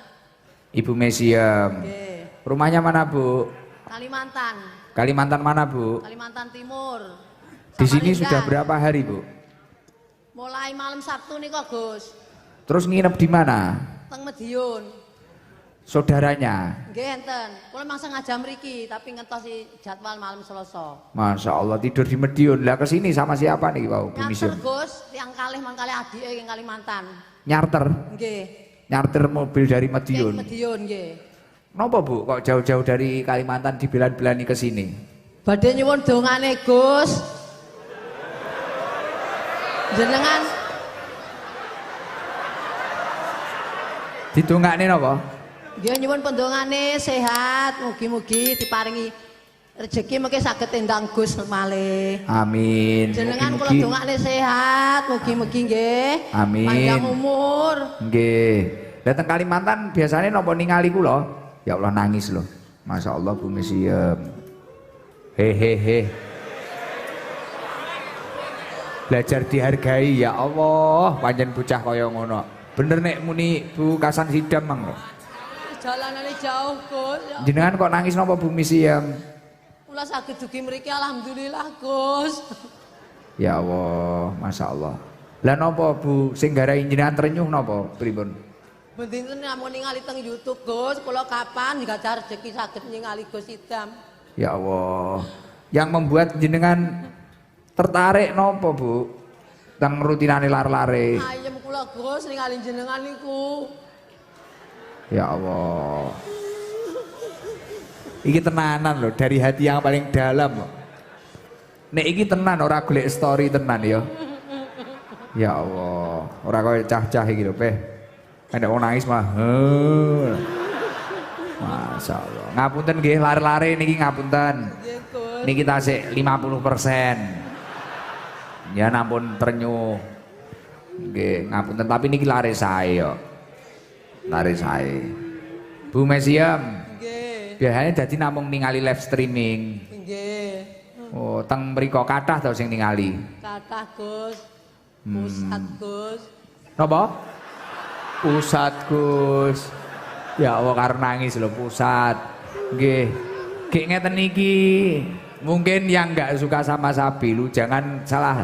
Speaker 1: Ibu Mesiem.
Speaker 4: Nggih.
Speaker 1: Rumahnya mana Bu?
Speaker 4: Kalimantan.
Speaker 1: Kalimantan mana Bu?
Speaker 4: Kalimantan Timur.
Speaker 1: Di sini
Speaker 4: Samarinda.
Speaker 1: sudah berapa hari Bu?
Speaker 4: Mulai malam Sabtu nih kok Gus.
Speaker 1: Terus nginep di mana?
Speaker 4: Teng Medion.
Speaker 1: Saudaranya?
Speaker 4: Nggih enten. Kula mangsa ngajam mriki tapi ngentosi jadwal malam Selasa.
Speaker 1: Masya Allah tidur di Medion. Lah kesini sama siapa nih Pak Bu Mesiem?
Speaker 4: Nyarter Gus, yang kalih mangkale adike ing Kalimantan.
Speaker 1: Nyarter?
Speaker 4: Nggih.
Speaker 1: Nyarter mobil dari
Speaker 4: Ing
Speaker 1: Medion?
Speaker 4: Medion nggih.
Speaker 1: Napa Bu kok jauh-jauh dari Kalimantan dibelan-belani ke sini?
Speaker 4: Badhe nyuwun dongane Gus. Jenengan
Speaker 1: Didongakne napa?
Speaker 4: nggih nyuwun pendongane sehat, mugi-mugi diparingi rezeki mengke saged tendang Gus malih.
Speaker 1: Amin.
Speaker 4: Jenengan kula
Speaker 1: Mugi-mugi.
Speaker 4: dongakne sehat, mugi-mugi nggih.
Speaker 1: Amin.
Speaker 4: Panjang umur.
Speaker 1: Nggih. Datang Kalimantan biasanya nopo ningali kula? Ya Allah nangis loh. Masya Allah Bu Mesiem. Hehehe. Belajar dihargai ya Allah, panjen bocah kaya ngono. Bener nek muni Bu Kasan Sidam mang lho.
Speaker 4: Jalanane jauh, Gus. Ya,
Speaker 1: Jenengan kok nangis napa Bu Mesiem?
Speaker 4: kula saged dugi mriki alhamdulillah, Gus.
Speaker 1: Ya Allah, Masya Allah. Lah napa Bu sing garai jenengan trenyuh napa pripun?
Speaker 4: Bendinten namun ningali teng YouTube, Gus. Kula kapan gacah rezeki saged ningali Gus Idam.
Speaker 1: Ya Allah. Yang membuat jenengan tertarik napa Bu? Teng rutinane lare-lare.
Speaker 4: Ayem kula, Gus, ningali jenengan niku.
Speaker 1: Ya Allah. Iki tenanan loh dari hati yang paling dalam. Nek iki tenan ora golek story tenan ya. Ya Allah, ora koyo cah-cah iki lho, Peh. Nek wong nangis mah. Masya Allah. Ngapunten nggih lare-lare niki ngapunten.
Speaker 4: Nggih, Gus.
Speaker 1: Niki tasik 50%. Ya nampun ternyuh. Nggih, ngapunten tapi niki lare sae yo. Lare sae. Bu Mesiem,
Speaker 4: Nggih.
Speaker 1: biasanya dadi namung ningali live streaming.
Speaker 4: Nggih.
Speaker 1: Oh, teng mriko kathah to sing ningali.
Speaker 4: Kathah, Gus. Pusat, Gus.
Speaker 1: Napa? Pusat, Gus. Ya Allah karo nangis lho pusat. Nggih. Gek ngeten iki. Mungkin yang nggak suka sama sapi lu jangan salah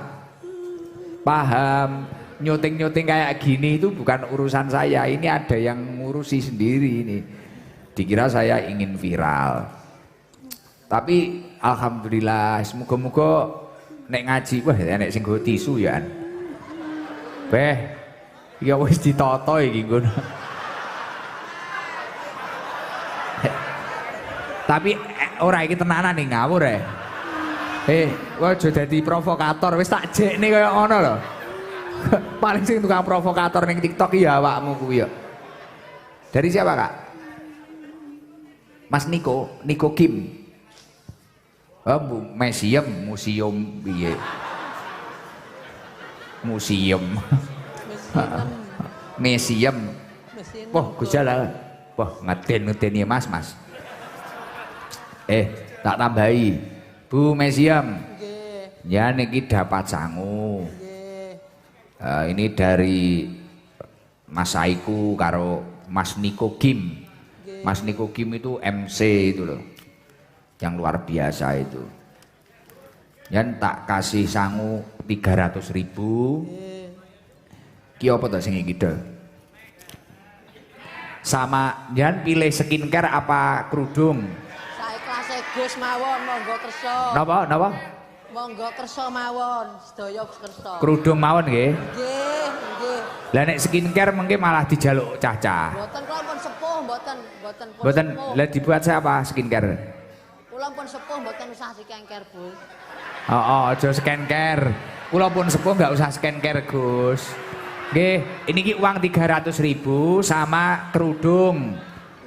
Speaker 1: paham. Nyuting-nyuting kayak gini itu bukan urusan saya. Ini ada yang ngurusi sendiri ini. Dikira saya ingin viral. Tapi alhamdulillah, semoga-moga nek ngaji wah nek sing nggo tisu ya. Beh, ya wis ditata iki ngono. Tapi ora iki tenanan ning ngawur aja dadi provokator wis tak jekne kaya ngono lho. Paling sing tukang provokator ning TikTok ya awakmu kuwi ya. Dari siapa, Kak? Mas Niko Kim. Museum piye? Museum. Wah, gejala. Wah, ngeden ya Mas. Tak tambahi. Bu Mesiam.
Speaker 4: Nggih.
Speaker 1: Ya niki dapat sangu.
Speaker 4: Nggih.
Speaker 1: Ini dari Mas Saiku karo Mas Niko Kim. Mas Niko Kim itu MC itu loh. Yang luar biasa itu. Yan tak kasih sangu 300.000. Ki apa to sing iki sama Yan pilih skincare apa kerudung?
Speaker 4: Saya kelas Gus mawon monggo kersa.
Speaker 1: Napa?
Speaker 4: Monggo kersa mawon, sedaya kersa.
Speaker 1: Kerudung mawon nggih.
Speaker 4: Nggih.
Speaker 1: Lah nek skincare mungkin malah dijaluk cacah.
Speaker 4: Mboten kula pun sepuh, mboten
Speaker 1: Mboten.
Speaker 4: sepuh.
Speaker 1: Lah dibuat saya apa skincare?
Speaker 4: Kula pun sepuh mboten usah skincare, Bu.
Speaker 1: Aja skincare. Kula pun sepuh enggak usah skincare, Gus. Nggih, ini ki uang 300.000 sama kerudung.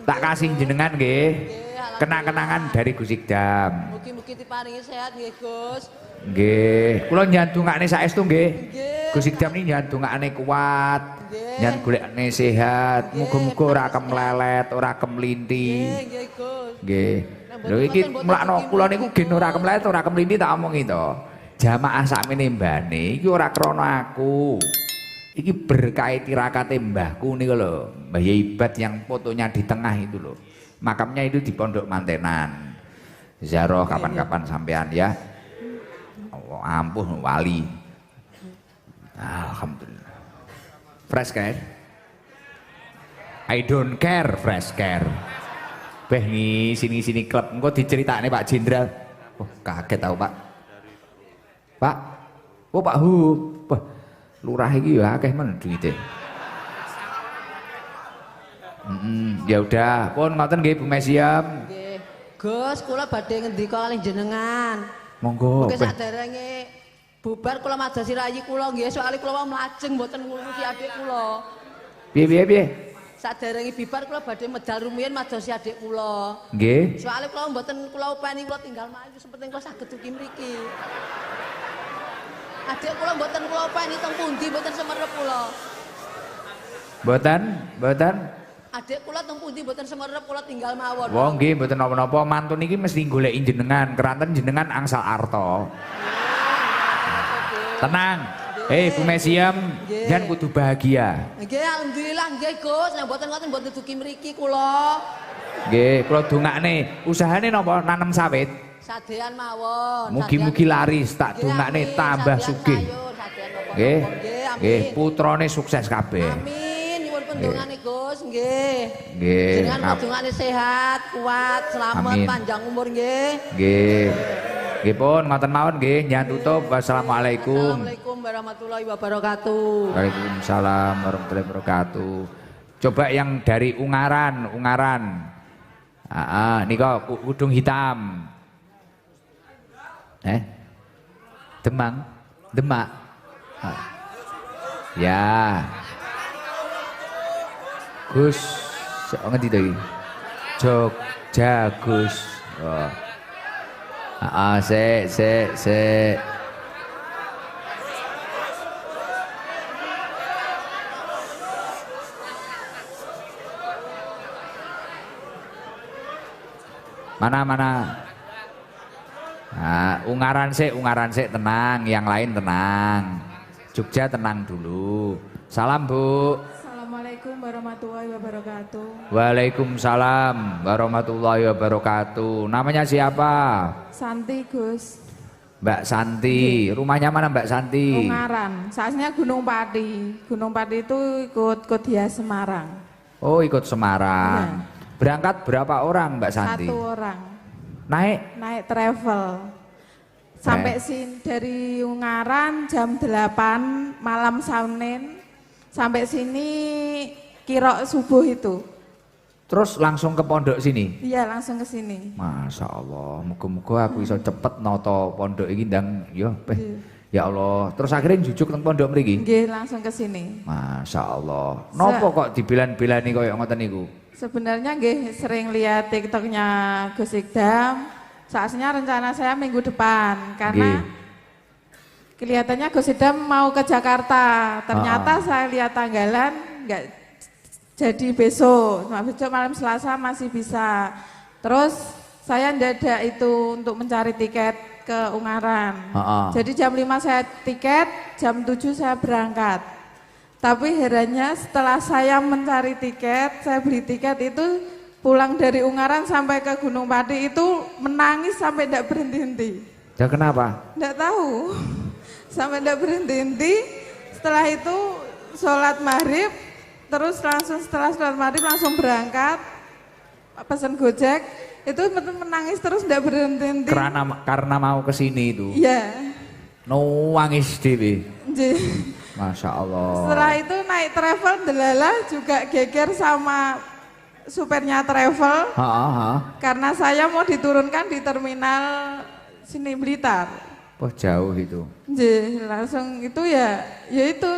Speaker 1: Tak kasih jenengan nggih. Kenang-kenangan dari Gus Ikdam.
Speaker 4: Mugi-mugi diparingi sehat nggih, Gus.
Speaker 1: Nggih, kula nyandungane saestu nggih.
Speaker 4: Nggih.
Speaker 1: Gus Ikdam ini nyandungane kuat.
Speaker 4: Nggih.
Speaker 1: Nyan golekane sehat. Muga-muga ora kemlelet, ora kemlinti.
Speaker 4: Nggih, Gus.
Speaker 1: Nggih. Lho iki mlakno kula niku gen ora kemlelet, ora kemlinti tak omongi to. Jamaah sakmene mbane iki ora krana aku. Iki berkah tirakate mbahku niku lho, Mbah Yai Bat yang fotonya di tengah itu loh. Makamnya itu di Pondok Mantenan. Ziarah kapan-kapan sampean ya. Oh, ampun wali. Alhamdulillah. Fresh care. I don't care fresh care. Beh sini klub engko diceritane Pak Jenderal. Oh, kaget tau Pak. Pak. Oh, Pak Hu. Wah, lurah iki ya akeh men duwite. Ya udah, pun ngoten nggih Bu Mesiam.
Speaker 4: Nggih. Gus, kula badhe ngendika kalih jenengan.
Speaker 1: Monggo.
Speaker 4: Mungkin saderenge bubar kula madosi rayi kula nggih, soalé kula mlajeng mboten ngurusi adik kula.
Speaker 1: Piye?
Speaker 4: Saderenge bibar kula badhe medal rumiyin madosi adik kula.
Speaker 1: Nggih.
Speaker 4: Soalé kula mboten kula upeni kula tinggal mlayu sepenting kula saged ugi mriki. Adik kula mboten kula upeni teng pundi mboten semerep kula.
Speaker 1: Mboten.
Speaker 4: Adik kula teng pundi mboten semerep kula tinggal mawon.
Speaker 1: Wong nggih mboten napa-napa, mantun iki mesti goleki jenengan, keranten jenengan angsal arta. Tenang. Bu Mesiam, jangan kudu bahagia.
Speaker 4: Nggih, alhamdulillah nggih Gus, nek mboten ngoten mboten dugi mriki kula.
Speaker 1: Nggih, kula dongakne, usahane napa nanem sawit.
Speaker 4: Sadean mawon.
Speaker 1: Mugi-mugi laris, tak dongakne tambah sugih. Nggih, putrane sukses kabeh.
Speaker 4: Amin, nyuwun pendongane Gus, nggih.
Speaker 1: Nggih.
Speaker 4: Jenengan pendongane sehat, kuat, selamat,
Speaker 1: Amin.
Speaker 4: panjang umur nggih.
Speaker 1: Nggih. Nggih pun ngoten mawon nggih, nyan tutup. Wassalamualaikum.
Speaker 4: Assalamualaikum warahmatullahi wabarakatuh.
Speaker 1: Waalaikumsalam warahmatullahi wabarakatuh. Coba yang dari Ungaran. Nika kudung hitam. Demak. Ya. Gus, ngendi to iki? Jogja Gus. Oh. Sik. Mana? Ungaran sik tenang, yang lain tenang. Jogja tenang dulu. Salam Bu.
Speaker 3: Assalamualaikum
Speaker 5: warahmatullahi wabarakatuh.
Speaker 1: Waalaikumsalam warahmatullahi wabarakatuh. Namanya siapa?
Speaker 5: Santi Gus.
Speaker 1: Mbak Santi. Rumahnya mana Mbak Santi?
Speaker 5: Ungaran. Saatnya Gunung Pati. Gunung Pati itu ikut Kodia Semarang.
Speaker 1: Oh ikut Semarang. Berangkat berapa orang Mbak Santi?
Speaker 5: 1 orang.
Speaker 1: Naik
Speaker 5: Travel. Sampai sini dari Ungaran jam 8 malam Senin. Sampai sini kira subuh itu.
Speaker 1: terus langsung ke pondok sini?
Speaker 5: Iya langsung ke sini.
Speaker 1: Masya Allah, muga-muga aku bisa cepet noto pondok ini dan ya Allah. Terus akhirnya jujuk nang pondok mriki?
Speaker 5: Nggih, langsung ke sini.
Speaker 1: Masya Allah. Nopo kok dibilan-bilani koyo ngoten niku?
Speaker 5: Sebenarnya nggih sering lihat TikToknya Gus Idam. Saatnya rencana saya minggu depan karena kelihatannya Gus Idam mau ke Jakarta. Ternyata saya lihat tanggalan nggak jadi besok malam Selasa masih bisa. Terus saya ndadak itu untuk mencari tiket ke Ungaran. Jadi jam 5 saya tiket, jam 7 saya berangkat. Tapi herannya setelah saya mencari tiket, saya beli tiket itu pulang dari Ungaran sampai ke Gunung Pati itu menangis sampai tidak berhenti-henti.
Speaker 1: Ya kenapa?
Speaker 5: Tidak tahu. Sampai tidak berhenti-henti. Setelah itu sholat maghrib, terus langsung setelah sholat maghrib langsung berangkat, pesan Gojek, itu menangis terus tidak berhenti-henti.
Speaker 1: Karena mau ke sini itu.
Speaker 5: Iya.
Speaker 1: Nangis dewe.
Speaker 5: Nggih.
Speaker 1: Masya Allah.
Speaker 5: Setelah itu naik travel delala juga geger sama supirnya travel. Karena saya mau diturunkan di terminal sini Blitar.
Speaker 1: Oh jauh itu.
Speaker 5: Nggih, langsung itu ya itu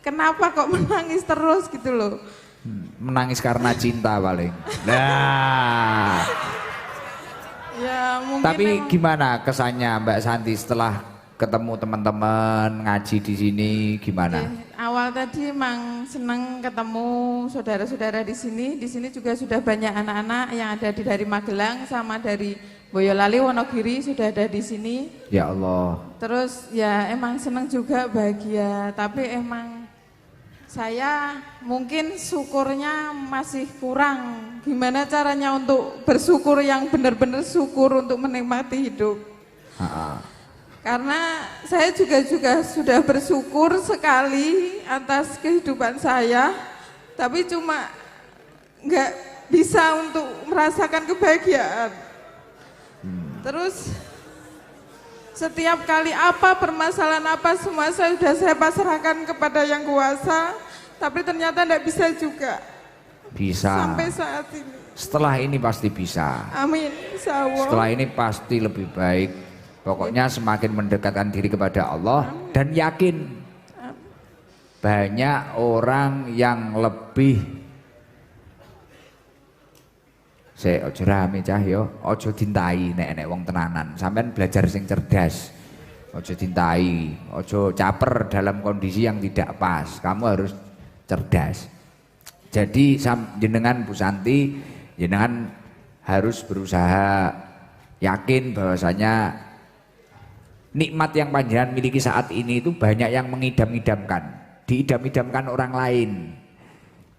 Speaker 5: kenapa kok menangis terus gitu loh.
Speaker 1: Menangis karena cinta paling. Nah.
Speaker 5: Ya mungkin.
Speaker 1: Tapi gimana kesannya Mbak Santi setelah ketemu teman-teman ngaji di sini gimana?
Speaker 5: Awal tadi emang senang ketemu saudara-saudara di sini. Di sini juga sudah banyak anak-anak yang ada dari Magelang sama dari Boyolali, Wonogiri sudah ada di sini.
Speaker 1: Ya Allah.
Speaker 5: Terus ya emang senang juga, bahagia. Tapi emang saya mungkin syukurnya masih kurang. Gimana caranya untuk bersyukur yang benar-benar syukur untuk menikmati hidup? Karena saya juga sudah bersyukur sekali atas kehidupan saya, tapi cuma nggak bisa untuk merasakan kebahagiaan. Terus setiap kali apa permasalahan apa semua saya pasrahkan kepada Yang Kuasa, tapi ternyata nggak bisa juga.
Speaker 1: Bisa.
Speaker 5: Sampai saat ini.
Speaker 1: Setelah ini pasti bisa.
Speaker 5: Amin. Insyaallah.
Speaker 1: Setelah ini pasti lebih baik. Pokoknya semakin mendekatkan diri kepada Allah dan yakin banyak orang yang lebih ojo rame cah yo, ojo dintai nek wong tenanan. Sampean belajar sing cerdas. Ojo dintai, ojo caper dalam kondisi yang tidak pas. Kamu harus cerdas. Jadi jenengan Bu Santi, jenengan harus berusaha yakin bahwasanya nikmat yang panjenengan miliki saat ini itu banyak yang mengidam-idamkan, diidam-idamkan orang lain.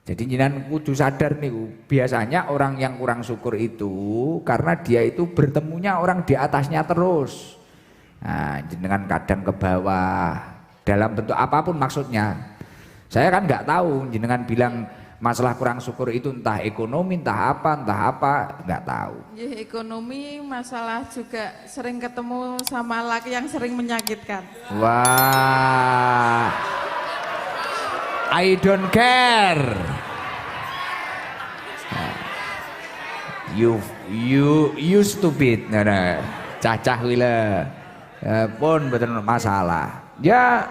Speaker 1: Jadi jenengan kudu sadar nih, biasanya orang yang kurang syukur itu karena dia itu bertemunya orang di atasnya terus. Nah, jenengan kadang ke bawah dalam bentuk apapun maksudnya. Saya kan nggak tahu jenengan bilang masalah kurang syukur itu entah ekonomi, entah apa, nggak tahu.
Speaker 5: Ya, ekonomi masalah juga sering ketemu sama laki yang sering menyakitkan.
Speaker 1: Wah, I don't care. You stupid. Nah, cacah wila. Pun betul masalah. Ya,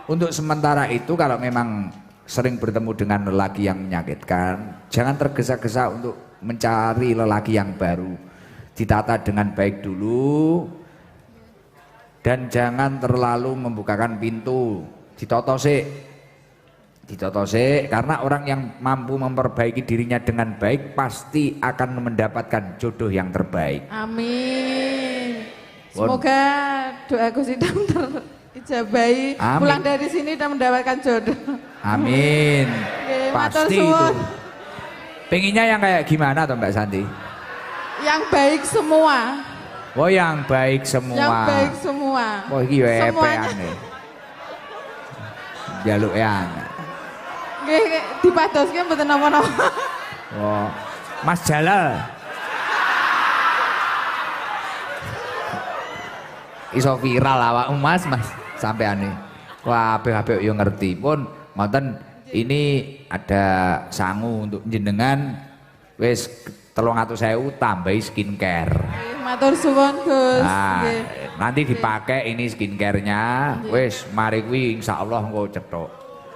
Speaker 1: untuk sementara itu kalau memang sering bertemu dengan lelaki yang menyakitkan, jangan tergesa-gesa untuk mencari lelaki yang baru. Ditata dengan baik dulu dan jangan terlalu membukakan pintu. Ditoto sik, karena orang yang mampu memperbaiki dirinya dengan baik pasti akan mendapatkan jodoh yang terbaik.
Speaker 5: Amin. Semoga doa Gus Idam terijabahi. Pulang dari sini dan mendapatkan jodoh.
Speaker 1: Amin.
Speaker 5: matur
Speaker 1: Pasti
Speaker 5: suwun.
Speaker 1: itu. Pengennya yang kayak gimana toh Mbak Santi?
Speaker 5: Yang baik semua.
Speaker 1: Oh yang baik semua.
Speaker 5: Yang baik semua.
Speaker 1: Oh iki
Speaker 5: Semuanya.
Speaker 1: wepean nih. Jaluk yang.
Speaker 5: Nggih dipadoske mboten napa-napa.
Speaker 1: Oh, Mas Jalal. Iso viral awak Mas sampean iki. Wah, apik-apik yo ngerti. Pun ngoten ini ada sangu untuk jenengan wis 300.000 tambahi skincare.
Speaker 5: Nggih, matur suwun Gus.
Speaker 1: Nah,
Speaker 5: Nggih.
Speaker 1: nanti dipakai ini skincare-nya. Wis mari kuwi insyaallah engko cetok.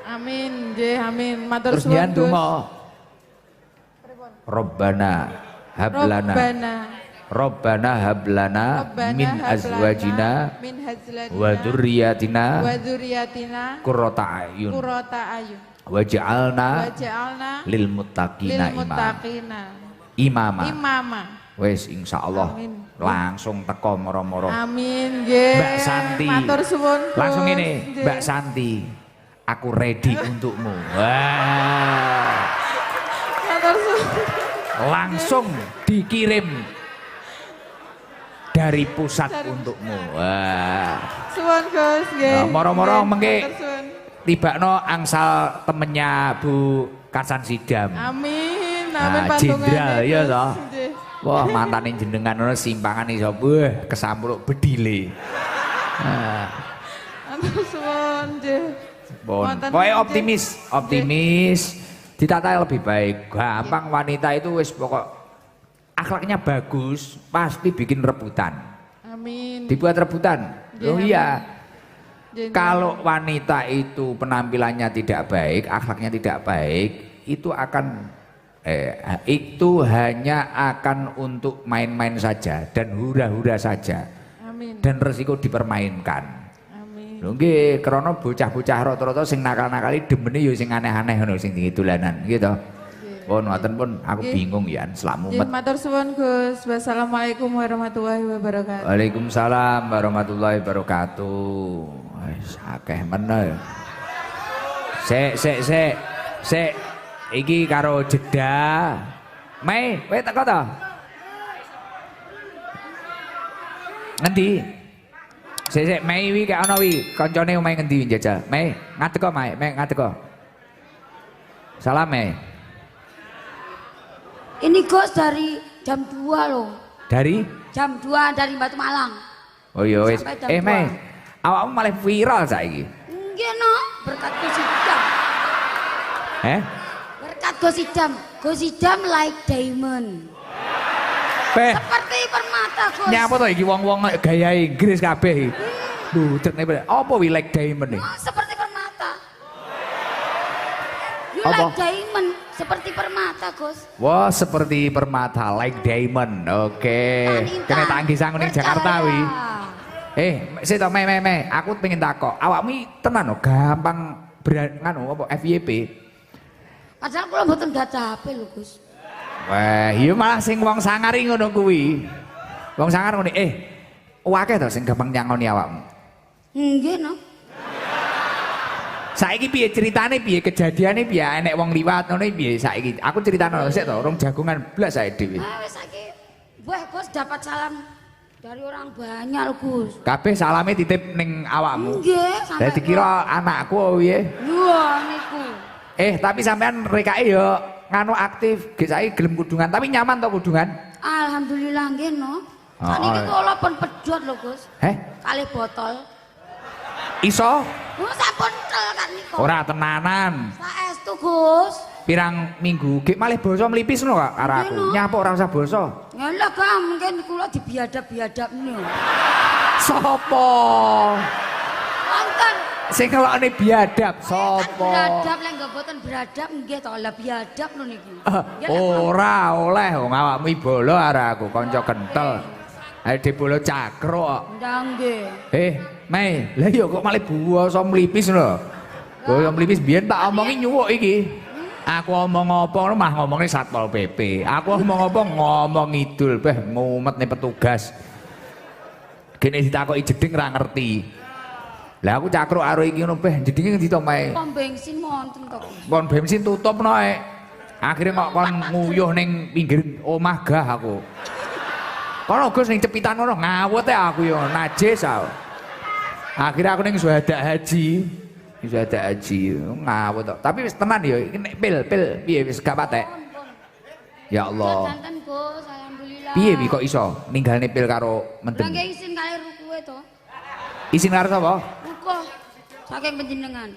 Speaker 5: Amin, nggih amin. Matur
Speaker 1: Terus
Speaker 5: suwun
Speaker 1: nyan
Speaker 5: Gus.
Speaker 1: donga. Robbana hablana. Robbana hablana min azwajina
Speaker 5: min hazladina
Speaker 1: wa dzurriyyatina
Speaker 5: wa dzurriyyatina
Speaker 1: qurrata ayun
Speaker 5: qurrata ayun
Speaker 1: waj'alna
Speaker 5: waj'alna
Speaker 1: lil muttaqina
Speaker 5: lil muttaqina
Speaker 1: imama.
Speaker 5: imama.
Speaker 1: Wis insyaallah
Speaker 5: Amin.
Speaker 1: langsung teko moro-moro.
Speaker 5: Amin nggih.
Speaker 1: Mbak Santi.
Speaker 5: Matur suwun. Gus.
Speaker 1: Langsung ini
Speaker 5: Nggih.
Speaker 1: Mbak Santi. Aku ready untukmu. Wah.
Speaker 5: Matur suwun.
Speaker 1: Langsung dikirim dari pusat untukmu. Wah.
Speaker 5: Suwun Gus nggih.
Speaker 1: Nah, moro-moro
Speaker 5: Nggih,
Speaker 1: mengke
Speaker 5: matur suwun.
Speaker 1: tibakno angsal temennya Bu Kasan Sidam.
Speaker 5: Amin.
Speaker 1: Nah,
Speaker 5: Amin pantungane.
Speaker 1: jenderal, iya
Speaker 5: Gus.
Speaker 1: toh.
Speaker 5: Nggih.
Speaker 1: Wah, mantanin jenengan ono simpangan iso kesampruk bedile. Nah,
Speaker 5: Matur suwun nggih.
Speaker 1: pun.
Speaker 5: Wonten
Speaker 1: Pokoknya
Speaker 5: nggih.
Speaker 1: optimis. Ditata lebih baik. Gampang wanita itu wis pokok akhlaknya bagus, pasti bikin rebutan.
Speaker 5: Amin.
Speaker 1: Dibuat rebutan.
Speaker 5: Nggih,
Speaker 1: Oh
Speaker 5: amin.
Speaker 1: iya.
Speaker 5: Nggih,
Speaker 1: Kalau wanita itu penampilannya tidak baik, akhlaknya tidak baik, itu hanya akan untuk main-main saja dan hura-hura saja
Speaker 5: Amin.
Speaker 1: dan resiko dipermainkan.
Speaker 5: Amin.
Speaker 1: Lho nggih, krana bocah-bocah rata-rata sing nakal-nakali demene ya sing aneh-aneh ngono sing tinggi dolanan gitu. Pun ngoten pun aku
Speaker 5: Nggih.
Speaker 1: bingung ya selak
Speaker 5: Nggih,
Speaker 1: mumet.
Speaker 5: matur suwun Gus. Wassalamualaikum warahmatullahi wabarakatuh.
Speaker 1: Waalaikumsalam warahmatullahi wabarakatuh. Wis akeh meneh. Sik. Iki karo jeda. Mei, kowe teko to? Ngendi? Sik, Mei wi gak ana wi. Kancane omahe ngendi njajal? Mei, ngadeg kok, Mei, ngadeg kok. Salam, Mei.
Speaker 6: Ini Gus dari jam 2 loh.
Speaker 1: Dari?
Speaker 6: Jam 2 dari Batu Malang.
Speaker 1: Oh iya wis.
Speaker 6: Sampai jam
Speaker 1: Mei.
Speaker 6: 2.
Speaker 1: Awakmu malah viral saiki.
Speaker 6: Nggih no, berkat Gus Idam. Berkat Gus Idam. Gus Idam like diamond.
Speaker 1: Peh,
Speaker 6: Seperti permata Gus.
Speaker 1: nyapa to iki wong-wong gaya Inggris kabeh. Lho, cekne apa wi like diamond nih?
Speaker 6: Oh, seperti permata. You
Speaker 1: Apa?
Speaker 6: like diamond. Seperti permata Gus.
Speaker 1: Wah, seperti permata like diamond. Oke.
Speaker 6: Intan,
Speaker 1: Kene tangki sangu ning Jakarta wi.
Speaker 6: percaya.
Speaker 1: Sik to Mei. Aku pengen takok. Awakmu iki tenan lho gampang nganu apa FYP.
Speaker 6: Padahal kula mboten gadah HP lho Gus.
Speaker 1: Wah, iya malah sing wong sangar iki ngono kuwi. Wong sangar ngene, akeh to sing gampang nyangoni awakmu.
Speaker 6: Nggih no.
Speaker 1: Saiki piye ceritane piye kejadiane piye enek wong liwat ngono piye saiki. Aku critano sik to, rong jagongan blas saiki dhewe.
Speaker 6: Wis saiki wah Gus dapat salam dari orang banyak loh Gus.
Speaker 1: Kabeh salame titip ning awakmu.
Speaker 6: Nggih, sampai
Speaker 1: Dadi kira anakku piye.
Speaker 6: wah niku.
Speaker 1: Tapi sampean rekake yo nganu aktif, ge saiki gelem kudungan, tapi nyaman to kudungan?
Speaker 6: Alhamdulillah nggih no.
Speaker 1: Oh,
Speaker 6: Saniki
Speaker 1: oh.
Speaker 6: kula pun pedhot lho Gus. Kalih botol.
Speaker 1: Iso?
Speaker 6: Oh sampun tel kan niku.
Speaker 1: Ora tenanan.
Speaker 6: Saestu Gus.
Speaker 1: Pirang minggu, ge malih basa mlipis ngono kok karo aku.
Speaker 6: Nggih, no.
Speaker 1: Nyapa ora usah basa.
Speaker 6: Ngelak Kang, mungkin kula dibiadab-biadab niku.
Speaker 1: Sopo?
Speaker 6: Wonten.
Speaker 1: Sing ngelokne biadab
Speaker 6: Kan
Speaker 1: sopo?
Speaker 6: beradab lek nggak boten beradab nggih to lah biadab lho niki. Nggih, lek
Speaker 1: Ora oleh wong awakmu ibolo arek aku kanca kentel. Ae dibolo cakro kok.
Speaker 6: ndang nggih.
Speaker 1: Mei, lah yo kok malah basa mlipis lho. Basa mlipis biyen tak omongi nyuwuk iki. Aku omong apa mah ngomongnya Satpol PP. Aku omong apa ngomong idul beh ngumet nih petugas. Gini ditakoki jeding ra ngerti. Lah aku cakruk karo iki ngono beh jedinge ngendi to Mae?
Speaker 6: Pom bensin wonten to.
Speaker 1: Pom bensin tutup noe. Akhirnya kok kon nguyuh ning pinggir omah gah aku. Kono Gus ning cepitan ngono ngawut aku yo najis aku. Akhirnya aku ning Syuhada Haji. Syuhada Haji ngawut tok. Tapi wis tenan yo iki nek pil piye wis gak patek. Ya Allah.
Speaker 6: Jantan Gus, alhamdulillah.
Speaker 1: Piye wi kok iso ninggalne pil karo mendem?
Speaker 6: Nggih izin kali rukuwe to.
Speaker 1: Isin karo sapa?
Speaker 6: Rukuh saking panjenengan.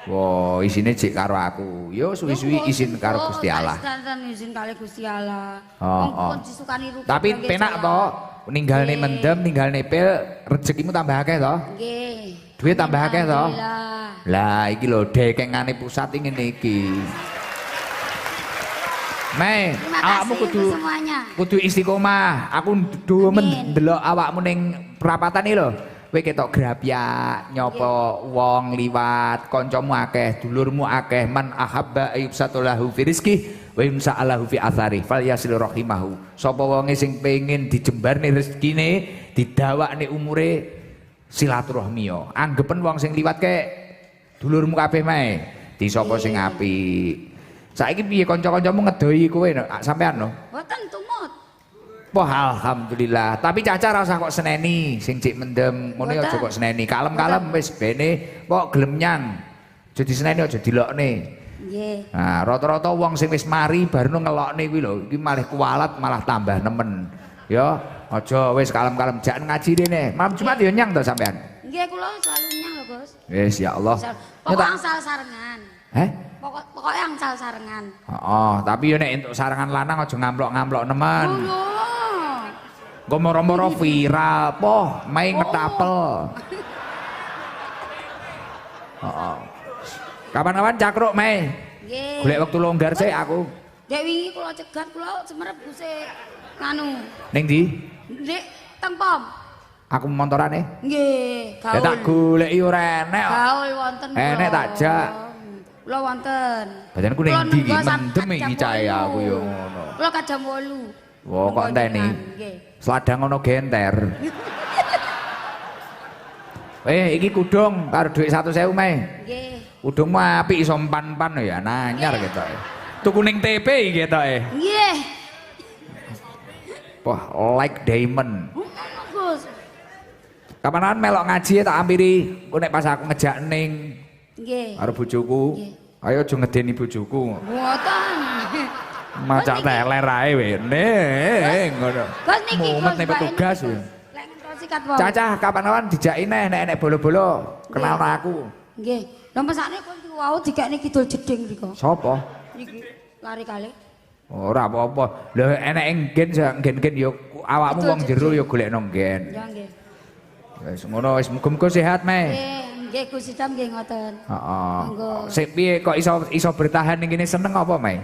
Speaker 1: Wow, isine cek karo aku. Yo suwi-suwi isin karo Gusti Allah.
Speaker 6: Jantan izin kali Gusti Allah.
Speaker 1: Oh.
Speaker 6: Wong disukani rukuh.
Speaker 1: Tapi penak to, ninggalne mendem, ninggalne pil, rezekimu tambah akeh to?
Speaker 6: Nggih.
Speaker 1: Duit tambah akeh to?
Speaker 6: Alhamdulillah.
Speaker 1: Lah iki lho dekengane pusat iki ngene iki. Mei,
Speaker 6: Terima
Speaker 1: awakmu
Speaker 6: kasih
Speaker 1: kudu
Speaker 6: untuk semuanya.
Speaker 1: kudu istiqomah. Aku demen
Speaker 6: Amin.
Speaker 1: ndelok awakmu ning perapatan iki lho. Kowe ketok grapyak, nyapa wong liwat, kancamu akeh, dulurmu akeh, man ahabba ayyubsatulahu fi rizqi wa yumsa'alahu fi athari falyasil rahimahu. Sapa wonge sing pengin dijembarne rezekine, didawakne umure silaturahmi yo. Anggepen wong sing liwat kek dulurmu kabeh mae. Di sapa sing apik. Saiki piye kanca-kancamu ngedoi kowe sampean no?
Speaker 6: Boten tumut.
Speaker 1: Wah alhamdulillah. Tapi Caca ora usah kok seneni sing cek mendem ngono aja kok seneni. Kalem-kalem wis bene kok gelem nyang. Aja diseneni aja dilokne.
Speaker 6: Nggih.
Speaker 1: Nah, rata-rata wong sing wis mari barno ngelokne kuwi lho, iki malah kualat malah tambah nemen. Ya, aja wis kalem-kalem jak ngaji rene. Malam Jumat ya nyang to sampean.
Speaker 6: Nggih kula selalu nyang lho, Gus.
Speaker 1: Wis ya Allah.
Speaker 6: Pokoknya angsal sarengan. Pokoknya angsal sarengan.
Speaker 1: Oh, tapi yo nek entuk sarangan lanang aja ngamplok-ngamplok nemen.
Speaker 6: Oh,
Speaker 1: Engko moro-moro viral, poh, main ngetapel. Heeh. Kapan-kapan cakruk Mei.
Speaker 6: nggih.
Speaker 1: Golek wektu longgar sik aku.
Speaker 6: Dek wingi kula cegat kula semerep Guse nganu.
Speaker 1: Ning ndi?
Speaker 6: Ndek teng pom.
Speaker 1: Aku montorane.
Speaker 6: Nggih,
Speaker 1: Ya tak goleki ora enek kok.
Speaker 6: Gaul wonten.
Speaker 1: Enek tak jak.
Speaker 6: Kula wonten.
Speaker 1: Badanku ning
Speaker 6: Kula
Speaker 1: ndi iki
Speaker 6: nunggu
Speaker 1: mendem iki
Speaker 6: jam
Speaker 1: cahe
Speaker 6: 8.
Speaker 1: aku yo ngono.
Speaker 6: Kula kadang 8.
Speaker 1: Wah kok enteni.
Speaker 6: Nggih.
Speaker 1: Sladang ono genter. Iki kudung karo dhuwit 100.000 Mei.
Speaker 6: Nggih.
Speaker 1: Kudungmu apik iso empan-empan ya nanyar ketoke. Tuku ning TP iki ketoke.
Speaker 6: Nggih.
Speaker 1: Wah, like diamond.
Speaker 6: Gus.
Speaker 1: Kapan-kapan melok ngaji tak ampiri. Engko nek pas aku ngejak ning
Speaker 6: Nggih.
Speaker 1: karo bojoku. Ayo aja ngedeni bojoku.
Speaker 6: Mboten.
Speaker 1: Macak teler ae we. Ning ngono.
Speaker 6: Gus niki
Speaker 1: Mumet ning petugas ya.
Speaker 6: Lek ngentosi kat wae.
Speaker 1: Cacah kapan-kapan dijaki neh nek enek bolo-bolo kenal aku.
Speaker 6: Nggih. Lah mesake kok wau dikekne kidul jeding mriko.
Speaker 1: Sopo?
Speaker 6: Niki lari kali.
Speaker 1: Ora apa-apa. Lho enek nggen nggen ya awakmu wong jero ya golekno nggen.
Speaker 6: Ya nggih.
Speaker 1: Wis ngono wis muga-muga sehat Mei.
Speaker 6: Nggih Gus Idam nggih ngoten.
Speaker 1: Heeh.
Speaker 6: Monggo.
Speaker 1: Sik piye kok iso bertahan ning kene seneng apa Mei?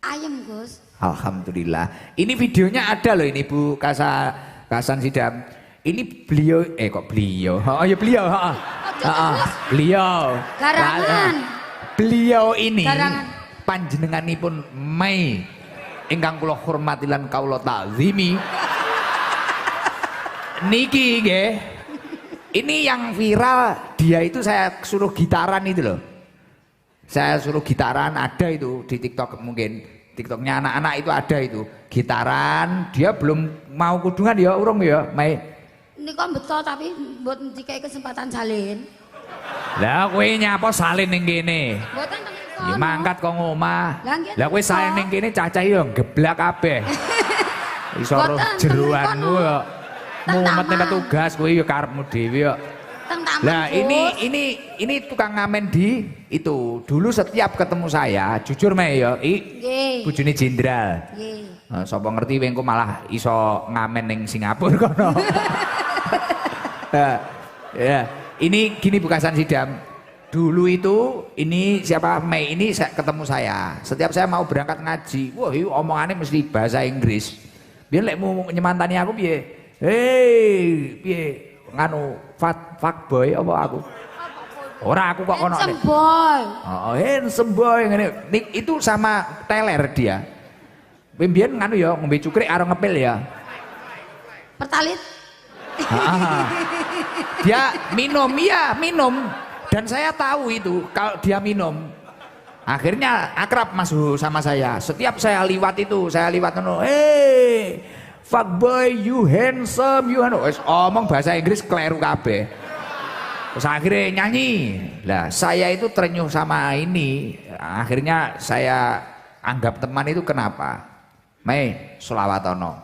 Speaker 6: Ayem Gus.
Speaker 1: Alhamdulillah. Ini videonya ada loh ini Bu Kasan Sidam. Ini beliau kok beliau? Oh ya beliau, heeh. Beliau.
Speaker 6: Garangan.
Speaker 1: Beliau ini
Speaker 6: Garangan.
Speaker 1: panjenenganipun Mei ingkang kula hormati lan kawula ta'zimi. Niki nggih. Ini yang viral, dia itu saya suruh gitaran itu loh. Saya suruh gitaran ada itu di TikTok mungkin. TikToknya anak-anak itu ada itu. Gitaran, dia belum mau kudungan ya urung ya, Mei.
Speaker 6: Ini kok betul tapi mboten dikai kesempatan salin.
Speaker 1: Lah kowe nyapa salin ning kene?
Speaker 6: Mboten teng
Speaker 1: Ya mangkat kok ngomah.
Speaker 6: Lah, nggih,
Speaker 1: Lah kowe
Speaker 6: teko.
Speaker 1: salin ning kene cacah yo geblak kabeh. Iso roh
Speaker 6: Mboten,
Speaker 1: jeroanmu
Speaker 6: teng
Speaker 1: yo.
Speaker 6: Teng
Speaker 1: Mumet ning
Speaker 6: taman.
Speaker 1: petugas kowe yo karepmu dhewe yo.
Speaker 6: Teng taman.
Speaker 1: Lah
Speaker 6: Gus.
Speaker 1: ini tukang ngamen di itu. Dulu setiap ketemu saya, jujur Mei yo,
Speaker 6: Nggih.
Speaker 1: bojone jenderal.
Speaker 6: Nggih.
Speaker 1: Sapa ngerti wengko malah iso ngamen ning Singapura kono. Ya, ini gini Bu Kasan Sidam. Dulu itu ini siapa Mei ini ketemu saya. Setiap saya mau berangkat ngaji, wah itu omongannya mesti bahasa Inggris. Biar lek mau nyemantani aku piye? Hei, piye? Nganu fuck boy apa aku? Ora aku kok kono.
Speaker 6: Handsome boy.
Speaker 1: Oh, handsome boy ngene. Itu sama teler dia. Mbiyen nganu ya ngombe cukrik karo ngepil ya.
Speaker 6: Pertalit.
Speaker 1: Heeh. dia minum, iya minum. Dan saya tahu itu kalau dia minum. Akhirnya akrab masuk sama saya. Setiap saya liwat itu, saya liwat hey, fuckboy, you handsome, you omong bahasa Inggris kleru kabeh. Terus akhirnya nyanyi. Lah saya itu terenyuh sama ini. Akhirnya saya anggap teman itu kenapa? Mei, sholawatono.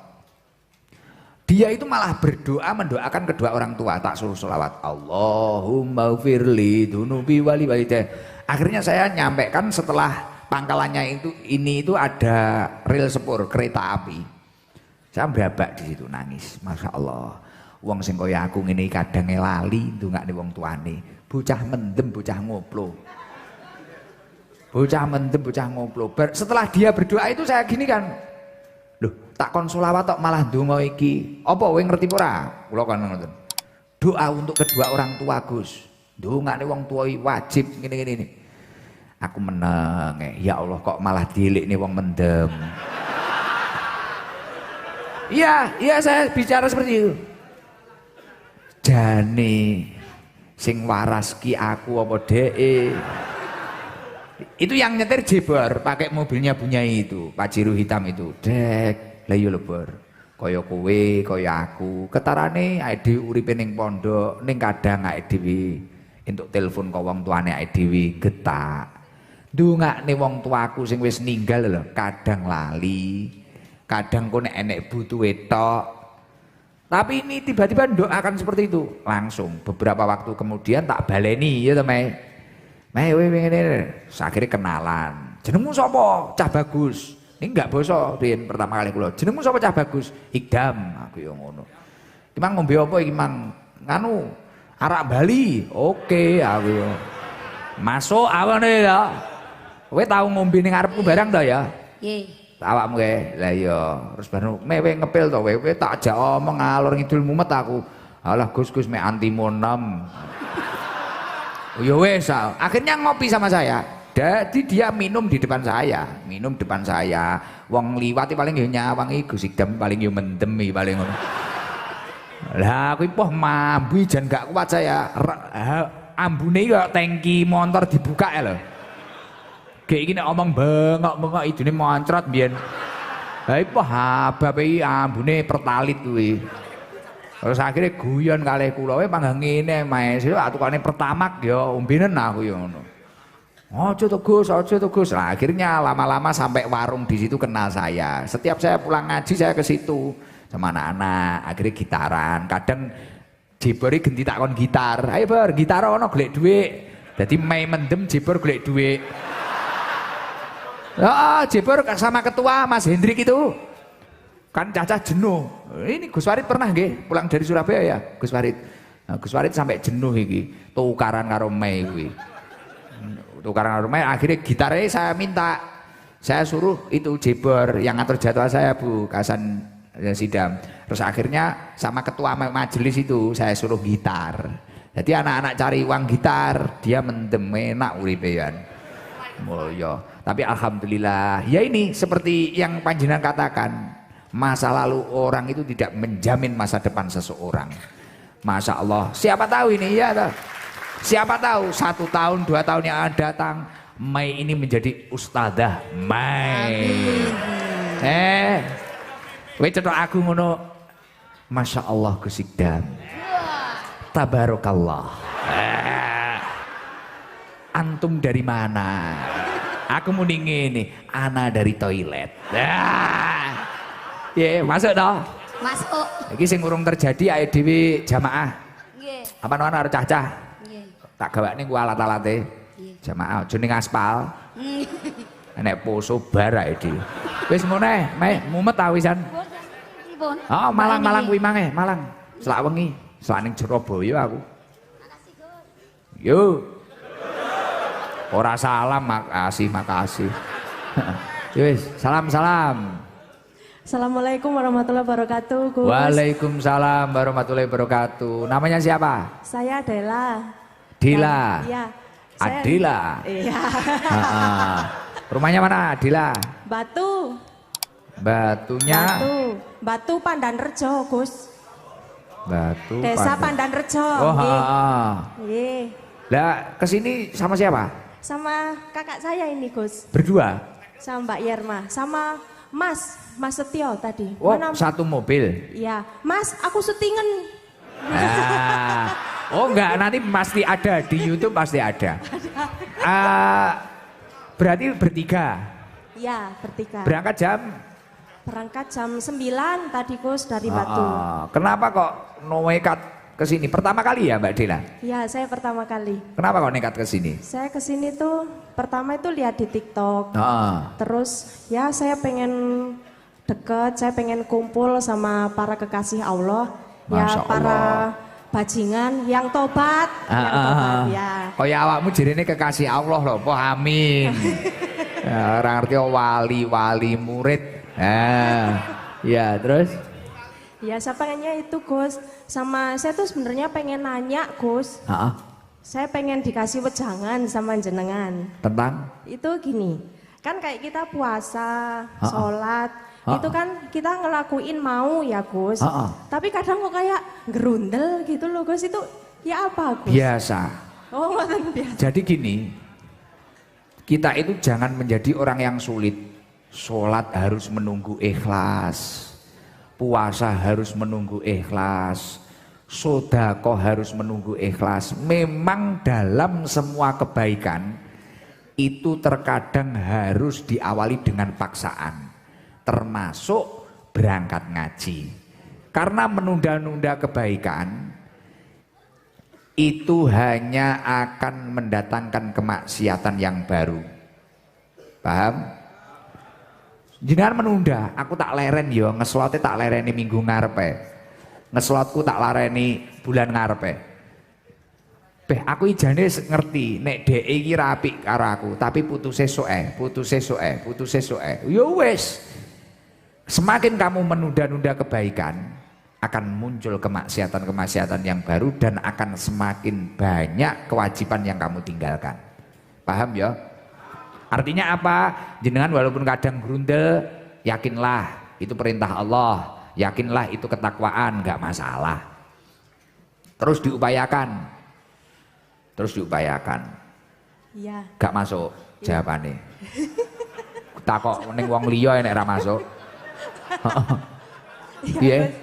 Speaker 1: Dia itu malah berdoa mendoakan kedua orang tua, tak suruh sholawat. Allahumma firli dunubi wali walidayya. Akhirnya saya nyampaikan setelah pangkalannya itu ada rel sepur kereta api. Saya berabak di situ nangis, masya Allah. Wong sing kaya aku ngene kadang lali ndongakne wong tuane. Bocah mendem, bocah ngoplo. Bocah mendem, bocah ngoplo. Setelah dia berdoa itu saya gini kan. Loh, tak kon sholawat tok malah ndonga iki. Apa kowe ngerti ora? Kula kan ngoten. Doa untuk kedua orang tua, Gus. Ndongakne wong tua wajib ngene-ngene. Aku meneng, ya Allah kok malah dilikne wong mendem. Iya saya bicara seperti itu. Jane sing waras ki aku apa dheke. Itu yang nyetir Jebor pakai mobilnya Bunyai itu, Pajero hitam itu. Dek, lha yo lebor. Kaya kowe, kaya aku. Ketarane awake dhewe uripe ning pondok, ning kadang awake dhewe entuk telepon ka wong tuane awake dhewe getak. Ndongakne wong tuaku sing wis ninggal lho, kadang lali. Kadang kok nek enek butuhe tok. Tapi ini tiba-tiba doakan seperti itu. Langsung beberapa waktu kemudian tak baleni ya to, Mei. Mei kowe ngene. Akhirnya kenalan. Jenengmu sapa? Cah Bagus. Ini enggak basa riyen pertama kali kula. Jenengmu sapa Cah Bagus? Ikdam. Aku yo ngono. Iki mang ngombe apa iki mang? Nganu arak Bali. Oke, aku yo. Masuk awane ya. Kowe tau ngombe ning ngarepku barang to ya?
Speaker 6: Nggih.
Speaker 1: Awakmu kowe. Lah iya, terus baru mewe ngepil to kowe tak ajak omong ngalor ngidul mumet aku. Alah Gus mek anti monem. Ya wes, akhirnya ngopi sama saya. Jadi dia minum di depan saya, minum depan saya. Wong liwati paling yo nyawangi Gus Ikdam paling yo mendem paling ngono. Lah aku poh mambu jan gak kuat saya. Ambune yo tangki motor dibuka ya lho. Kayak gini omong bengok-bengok idune moncrot mbiyen. Lah ipo hababe ambune pertalit kuwi. Terus akhirnya guyon kalih kula, "Kowe panggang ngene, Mas. Atukane pertamak ya ombenen aku ya ngono." "Aja to Gus, aja to Gus." Nah, akhirnya lama-lama sampai warung di situ kenal saya. Setiap saya pulang ngaji saya ke situ sama anak-anak. Akhirnya gitaran. Kadang Jebori genti takon gitar. "Ayo Bor, gitar ono golek dhuwit." Dadi Mei mendem Jebor golek dhuwit. Jebor sama ketua Mas Hendrik itu kan cacah jenuh. Ini Gus Warid pernah nggih pulang dari Surabaya ya Gus Warid. Nah, Gus Warid sampai jenuh iki tukaran karo Mei kuwi. Tukaran karo Mei akhirnya gitarnya saya minta. Saya suruh itu Jebor yang ngatur jadwal saya Bu Kasan Sidam. Terus akhirnya sama ketua majelis itu saya suruh gitar. Jadi anak-anak cari uang gitar, dia mendem enak uripean. Mulya. Tapi alhamdulillah, ya ini seperti yang panjenengan katakan, masa lalu orang itu tidak menjamin masa depan seseorang. Masya Allah, siapa tahu ini ya, siapa tahu 1 tahun 2 tahun yang akan datang, Mei ini menjadi ustadzah Mei. Kowe cetok aku ngono, Masya Allah Gus Ikdam, Tabarakallah. Antum dari mana? Aku muni ngene, ana dari toilet. Ya, masuk toh?
Speaker 6: Masuk.
Speaker 1: Iki sing urung terjadi ae dhewe jamaah.
Speaker 6: Nggih.
Speaker 1: Apa ana arep cacah?
Speaker 6: Nggih.
Speaker 1: Tak gawakne ku alat-alate. Jamaah aja ning aspal. Enek poso bar ae dhewe. Wis ngono ae, Mei, mumet ta wisan.
Speaker 6: Pripun?
Speaker 1: Oh, Malang kuwi mange, Malang. Selak wengi, selak ning Surabaya aku.
Speaker 6: Makasih, Gus.
Speaker 1: Yo. Ora salam, makasih. Wis, salam.
Speaker 7: Assalamualaikum warahmatullahi wabarakatuh, Gus.
Speaker 1: Waalaikumsalam warahmatullahi wabarakatuh. Namanya siapa?
Speaker 7: Saya Adela.
Speaker 1: Dila.
Speaker 7: Iya.
Speaker 1: Adila.
Speaker 7: Iya.
Speaker 1: Rumahnya mana, Adila?
Speaker 7: Batu.
Speaker 1: Batunya.
Speaker 7: Batu Pandan Rejo, Gus.
Speaker 1: Batu
Speaker 7: Desa Pandanrejo.
Speaker 1: Oh,
Speaker 7: nggih.
Speaker 1: ha.
Speaker 7: Nggih.
Speaker 1: Lah kesini sama siapa?
Speaker 7: Sama kakak saya ini Gus,
Speaker 1: Berdua?
Speaker 7: sama Mbak Yerma, sama Mas Setio tadi.
Speaker 1: Oh,
Speaker 7: Mana?
Speaker 1: satu mobil.
Speaker 7: Iya, Mas, aku syutingan.
Speaker 1: Ah. Oh enggak, nanti pasti ada di YouTube pasti ada. Berarti bertiga.
Speaker 7: Iya, bertiga.
Speaker 1: Berangkat jam?
Speaker 7: Berangkat jam 9 tadi Gus dari Batu.
Speaker 1: Kenapa kok nekat ke sini? Pertama kali ya Mbak Dela?
Speaker 7: Iya, saya pertama kali.
Speaker 1: Kenapa kok nekat ke sini?
Speaker 7: Saya ke sini tuh pertama itu lihat di TikTok.
Speaker 1: Ah.
Speaker 7: Terus ya saya pengen deket, saya pengen kumpul sama para kekasih Allah.
Speaker 1: Masya
Speaker 7: Ya para
Speaker 1: Allah.
Speaker 7: bajingan yang tobat, yang tobat ya.
Speaker 1: Kaya awakmu jirine kekasih Allah loh, po amin. Ya, orang ngerti wali murid. Ya terus?
Speaker 7: Ya saya pengennya itu Gus, sama saya tuh sebenarnya pengen nanya Gus, saya pengen dikasih wejangan sama jenengan.
Speaker 1: Tentang?
Speaker 7: Itu gini, kan kayak kita puasa, sholat, itu kan kita ngelakuin mau ya Gus. Tapi kadang kok kayak gerundel gitu loh Gus, itu ya apa Gus?
Speaker 1: Biasa.
Speaker 7: Oh ngoten biasa.
Speaker 1: Jadi gini, kita itu jangan menjadi orang yang sulit. Sholat harus menunggu ikhlas. Puasa harus menunggu ikhlas, sodako harus menunggu ikhlas. Memang dalam semua kebaikan itu terkadang harus diawali dengan paksaan, termasuk berangkat ngaji. Karena menunda-nunda kebaikan itu hanya akan mendatangkan kemaksiatan yang baru. Paham? Jenengan menunda, aku tak leren yo, ngeslotnya tak lereni minggu ngarepe. Ngeslotku tak lereni bulan ngarepe. Beh, aku ijane ngerti nek dhek iki apik karo aku, tapi putuse soe. Yo wis. Semakin kamu menunda-nunda kebaikan, akan muncul kemaksiatan-kemaksiatan yang baru dan akan semakin banyak kewajiban yang kamu tinggalkan. Paham ya? Artinya apa? Jenengan walaupun kadang grundel, yakinlah itu perintah Allah, yakinlah itu ketakwaan, nggak masalah. Terus diupayakan.
Speaker 7: Iya.
Speaker 1: Gak masuk jawabannya. Takok ning wong liya nek ra masuk. Iya.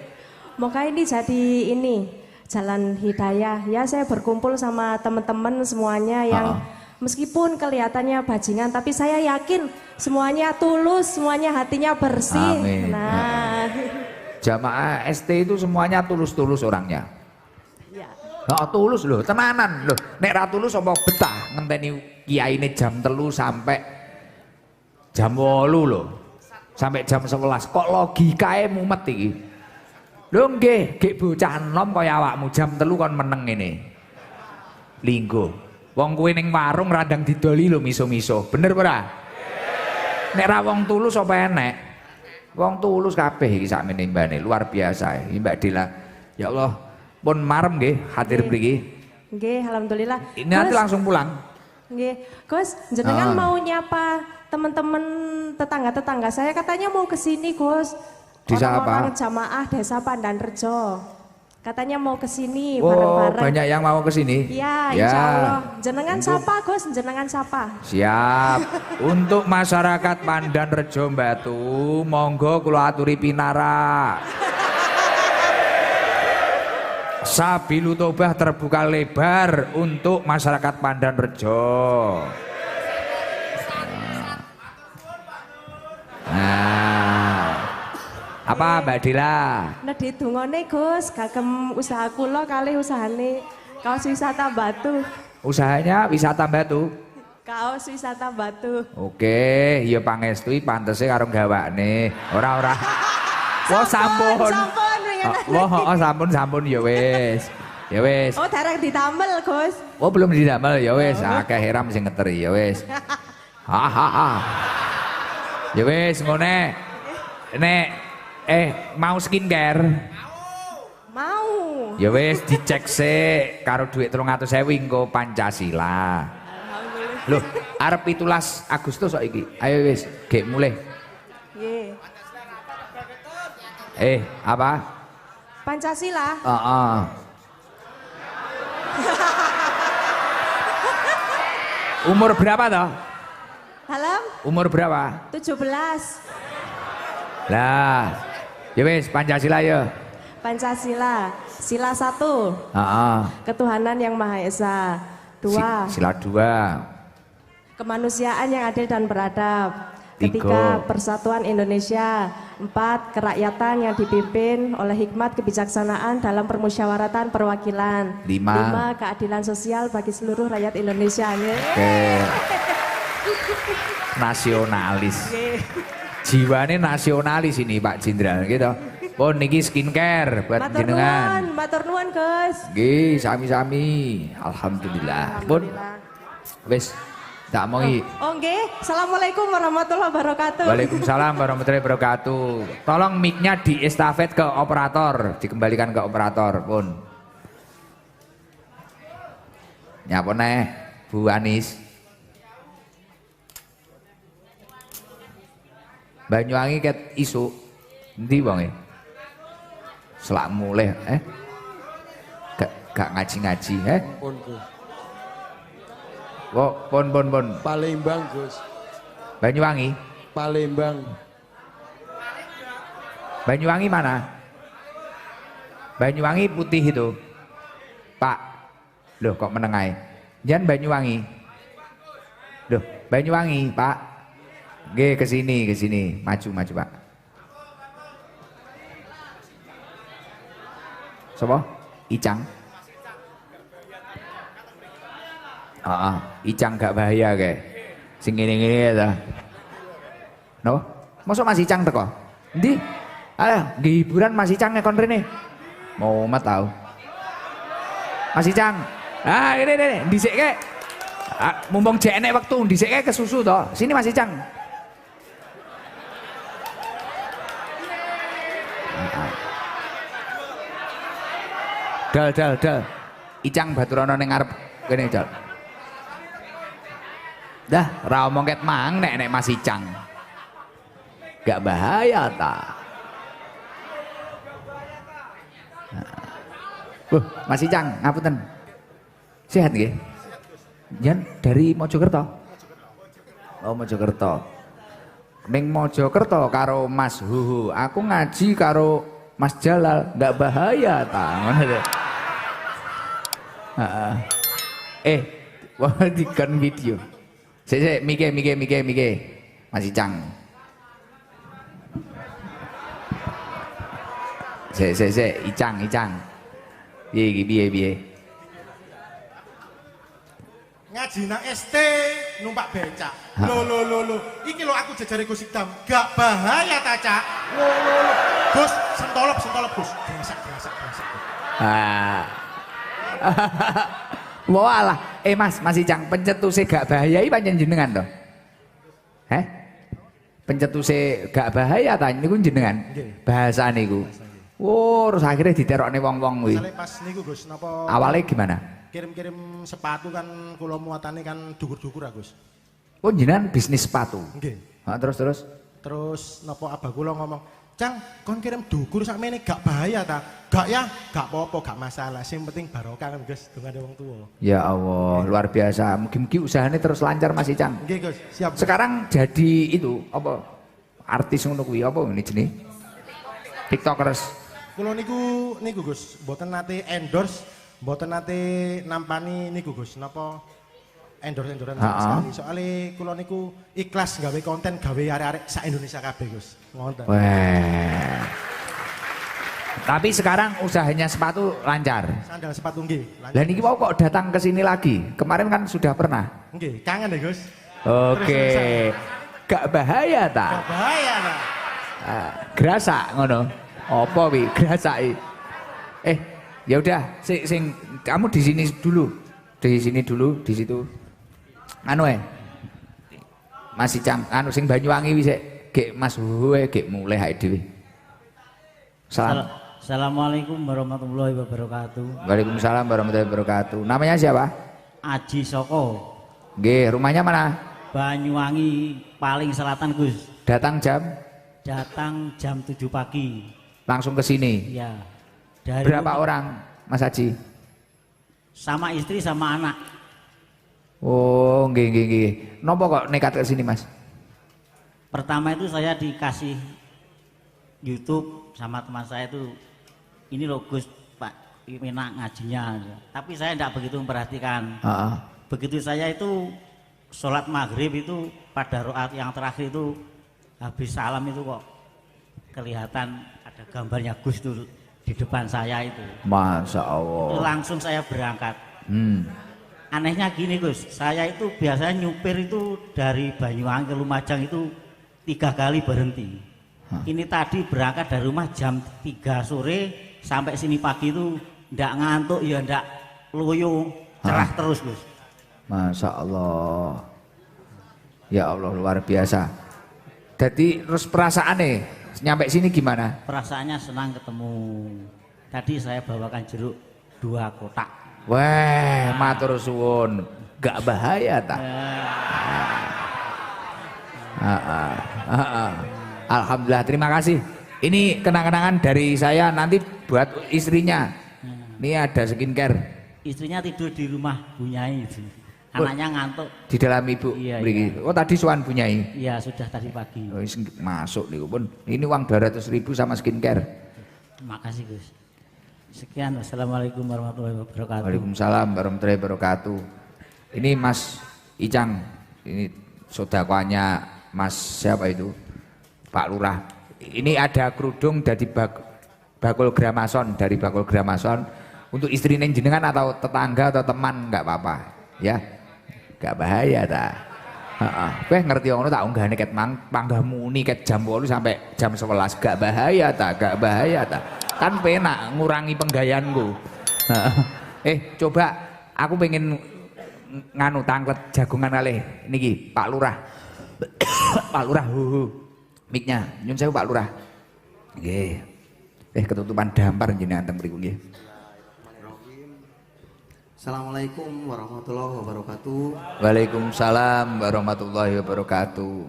Speaker 7: Moga ini jadi ini jalan hidayah. Ya saya berkumpul sama teman-teman semuanya yang meskipun kelihatannya bajingan, tapi saya yakin semuanya tulus, semuanya hatinya bersih.
Speaker 1: Amin.
Speaker 7: Nah,
Speaker 1: Jamaah ST itu semuanya tulus-tulus orangnya.
Speaker 7: ya.
Speaker 1: Tulus loh, tenanan loh. Nek ra tulus apa betah ngenteni kiai ini jam 3 sampai jam 8 loh. Sampai jam 11. Kok logikae mumet iki? Lho nggih, gek bocah enom kaya awakmu jam 3 kon meneng ngene. Linggo. Wong kuwi ning warung radang didoli lho miso-miso. Bener ora? Nek ra wong tulus apa enek? Wong tulus kabeh iki sakmene mbane, luar biasa. Iki Mbak Dela. Ya Allah, pun marem nggih hadir mriki.
Speaker 7: Nggih, alhamdulillah.
Speaker 1: Ini nanti langsung pulang.
Speaker 7: Nggih, Gus, jenengan mau nyapa teman-teman tetangga-tetangga saya katanya mau ke sini, Gus.
Speaker 1: Desa
Speaker 7: Orang-orang
Speaker 1: apa?
Speaker 7: jamaah Desa Pandanrejo. Katanya mau ke sini
Speaker 1: Oh,
Speaker 7: bareng-bareng.
Speaker 1: banyak yang mau ke sini.
Speaker 7: Iya, insya Allah. Jenengan sapa, Gus? Jenengan sapa?
Speaker 1: Siap. Untuk masyarakat Pandanrejo Batu, monggo kula aturi pinara. Sabilu Tobah terbuka lebar untuk masyarakat Pandanrejo. Nah, apa Mbak Dila?
Speaker 7: Nah ditungone Gus, kagem usaha kula kali usahane kaos wisata Batu.
Speaker 1: Usahanya wisata Batu.
Speaker 7: Kaos wisata Batu.
Speaker 1: Oke, ya pangestui pantese karo gawane. Ora. Wah sampun. Sampun ya wis. Ya wis.
Speaker 7: Oh, derek ditamel, Gus.
Speaker 1: Oh, belum didamel ya wis. Akeh heram sing ngeteri ya wis. Ha. Ya wis ngene. Nek mau skincare?
Speaker 7: Mau.
Speaker 1: Ya wis dicek sik karo dhuwit 300.000 engko Pancasila. Loh, arep 17 Agustus kok iki. Ayo wis, gek mulih.
Speaker 7: Nggih.
Speaker 1: Apa?
Speaker 7: Pancasila.
Speaker 1: Umur berapa toh?
Speaker 7: Halo?
Speaker 1: Umur berapa?
Speaker 7: 17.
Speaker 1: Lah, ya wis Pancasila ya.
Speaker 7: Pancasila. Sila 1. Ketuhanan yang Maha Esa. 2.
Speaker 1: Sila 2.
Speaker 7: Kemanusiaan yang adil dan beradab.
Speaker 1: 3.
Speaker 7: Persatuan Indonesia. 4. Kerakyatan yang dipimpin oleh hikmat kebijaksanaan dalam permusyawaratan perwakilan.
Speaker 1: 5.
Speaker 7: Keadilan sosial bagi seluruh rakyat Indonesia.
Speaker 1: Oke. Nasionalis. Jiwane nasionalis ini Pak Jenderal gitu. Pun niki skincare buat jenengan.
Speaker 7: Matur nuwun, Gus.
Speaker 1: Nggih, sami-sami. Alhamdulillah. Pun wis tak mongi.
Speaker 7: Oh nggih, Assalamualaikum warahmatullahi wabarakatuh.
Speaker 1: Waalaikumsalam warahmatullahi wabarakatuh. Tolong mic-nya diestafet ke operator, dikembalikan ke operator, pun. Nyapa neh, Bu Anis. Banyuwangi ket isu. Endi wonge? Selak mulih, Gak ngaji-ngaji,
Speaker 2: Pun Gus.
Speaker 1: Wo, pon.
Speaker 2: Palembang Gus.
Speaker 1: Banyuwangi.
Speaker 2: Palembang.
Speaker 1: Banyuwangi mana? Banyuwangi putih itu. Pak. Loh kok menengai? Jangan Banyuwangi. Loh, Banyuwangi, Pak. Nggih, ke sini. Maju, Pak. Sopo? Icang. Icang gak bahaya kayak. Sing ngene-ngene ta. No? Mosok Mas Icang teko? Endi? Ayo, nggih hiburan Mas Icang ngekon rene. Mau umat tau. Mas Icang. Ini ndhisike. Mumpung jek enek wektu ndhisike ke susu to. Sini Mas Icang. Dal. Icang baturana ning ngarep kene, Dal. Dah, ra omong ket mang nek Mas Icang. Gak bahaya ta. Mas Icang, ngapunten. Sehat nggih? Jan dari Mojokerto. Oh, Mojokerto. Ning Mojokerto karo Mas Huhu, aku ngaji karo Mas Jalal, gak bahaya ta. Ngono. Wah dikon video. Sik mike. Mas Icang. Sik Icang. Piye.
Speaker 8: Ngaji nang ST numpak becak. Lho. Iki lho aku jejare Gus Idam, gak bahaya ta, Cak? Lho. Gus, sentolop Gus. Grasak.
Speaker 1: Walah, Mas Icang, pencetuse gak bahaya iki pancen jenengan to? Pencetuse gak bahaya ta niku jenengan? Bahasa niku. Oh, terus akhirnya diterokne wong-wong kuwi.
Speaker 8: Misale pas niku Gus, napa
Speaker 1: awalnya gimana?
Speaker 8: Kirim sepatu kan kula muatane kan dukur-dukur Gus.
Speaker 1: Oh, jenengan bisnis sepatu.
Speaker 8: Nggih.
Speaker 1: Terus.
Speaker 8: Terus napa abah kula ngomong, "Cang, kon kirim dukur sakmene gak bahaya ta?" "Gak ya, gak apa-apa, gak masalah. Sing penting barokah kan Gus, dongane wong tuwa."
Speaker 1: Ya Allah, luar biasa. Mugi-mugi usahanya terus lancar Mas Icang.
Speaker 8: Nggih Gus, siap.
Speaker 1: Sekarang jadi itu apa? Artis ngono kuwi apa ini jenenge? TikTokers.
Speaker 8: Kula niku Gus, mboten nate endorse, mboten nate nampani niku Gus, napa endorse-endorse sekali. Soale kula niku ikhlas gawe konten gawe arek-arek sak Indonesia kabeh Gus. Ngoten.
Speaker 1: Wah. Tapi sekarang usahanya sepatu lancar.
Speaker 8: Sandal sepatu nggih.
Speaker 1: Lah niki mau kok datang ke sini lagi? Kemarin kan sudah pernah.
Speaker 8: Nggih, kangen ya Gus.
Speaker 1: Oke. Gak bahaya ta?
Speaker 8: Gak bahaya ta.
Speaker 1: Gerasa ngono. Apa wi grasaki? Ya udah, sing kamu di sini dulu. Di sini dulu, di situ. Anu Mas Icang, anu sing Banyuwangi wis gek Mas Huwe gek mulai hae dhewe. Salam.
Speaker 9: Assalamualaikum warahmatullahi wabarakatuh.
Speaker 1: Waalaikumsalam warahmatullahi wabarakatuh. Namanya siapa?
Speaker 9: Aji Soko.
Speaker 1: Nggih, rumahnya mana?
Speaker 9: Banyuwangi paling selatan Gus.
Speaker 1: Datang jam?
Speaker 9: Datang jam 7 pagi.
Speaker 1: Langsung ke sini.
Speaker 9: Ya.
Speaker 1: Berapa orang Mas Haji?
Speaker 9: Sama istri sama anak.
Speaker 1: Oh, nggih. Nopo kok nekat ke sini, Mas?
Speaker 9: Pertama itu saya dikasih YouTube sama teman saya itu, ini loh Gus, Pak, enak ngajinya. Tapi saya tidak begitu memperhatikan. Begitu saya itu sholat maghrib itu pada rokaat yang terakhir itu habis salam itu kok kelihatan ada gambarnya Gus tuh di depan saya itu.
Speaker 1: Masya Allah.
Speaker 9: Langsung saya berangkat. Anehnya gini Gus, saya itu biasanya nyupir itu dari Banyuwangi ke Lumajang itu 3 kali berhenti. Ini tadi berangkat dari rumah jam 3 sore sampai sini pagi itu ndak ngantuk ya ndak loyo, cerah terus Gus.
Speaker 1: Masya Allah. Ya Allah luar biasa. Jadi terus perasaannya nyampe sini gimana?
Speaker 9: Perasaannya senang ketemu. Tadi saya bawakan jeruk 2 kotak.
Speaker 1: Wah, matur suwun. Gak bahaya tak? Alhamdulillah, terima kasih. Ini kenang-kenangan dari saya nanti buat istrinya. Ini ada skincare.
Speaker 9: Istrinya tidur di rumah Bunyai itu. Anaknya ngantuk
Speaker 1: di dalam ibu.
Speaker 9: Iya.
Speaker 1: Oh tadi sowan Bunyai.
Speaker 9: Iya sudah tadi pagi.
Speaker 1: Oh, masuk nih pun. Ini uang 200.000 sama skincare.
Speaker 9: Terima kasih Gus. Sekian, wassalamualaikum warahmatullahi wabarakatuh.
Speaker 1: Waalaikumsalam warahmatullahi wabarakatuh. Ini Mas Icang, ini sodakonya Mas siapa itu? Pak Lurah. Ini ada kerudung dari Bakul Gramason, dari Bakul Gramason untuk istri neng jenengan atau tetangga atau teman nggak apa-apa, ya. Gak bahaya ta. Kowe ngerti ngono tak unggahane ket panggamu muni ket jam 8 sampai jam 11 gak bahaya ta, gak bahaya ta. Kan penak ngurangi penggayaanku. Coba aku pengen nganu tanglet jagungan kalih niki Pak Lurah. Pak Lurah miknya nyun sewu Pak Lurah. Nggih. Ketutupan dampar jenengan teng mriku nggih.
Speaker 10: Assalamualaikum warahmatullahi wabarakatuh.
Speaker 1: Waalaikumsalam warahmatullahi wabarakatuh.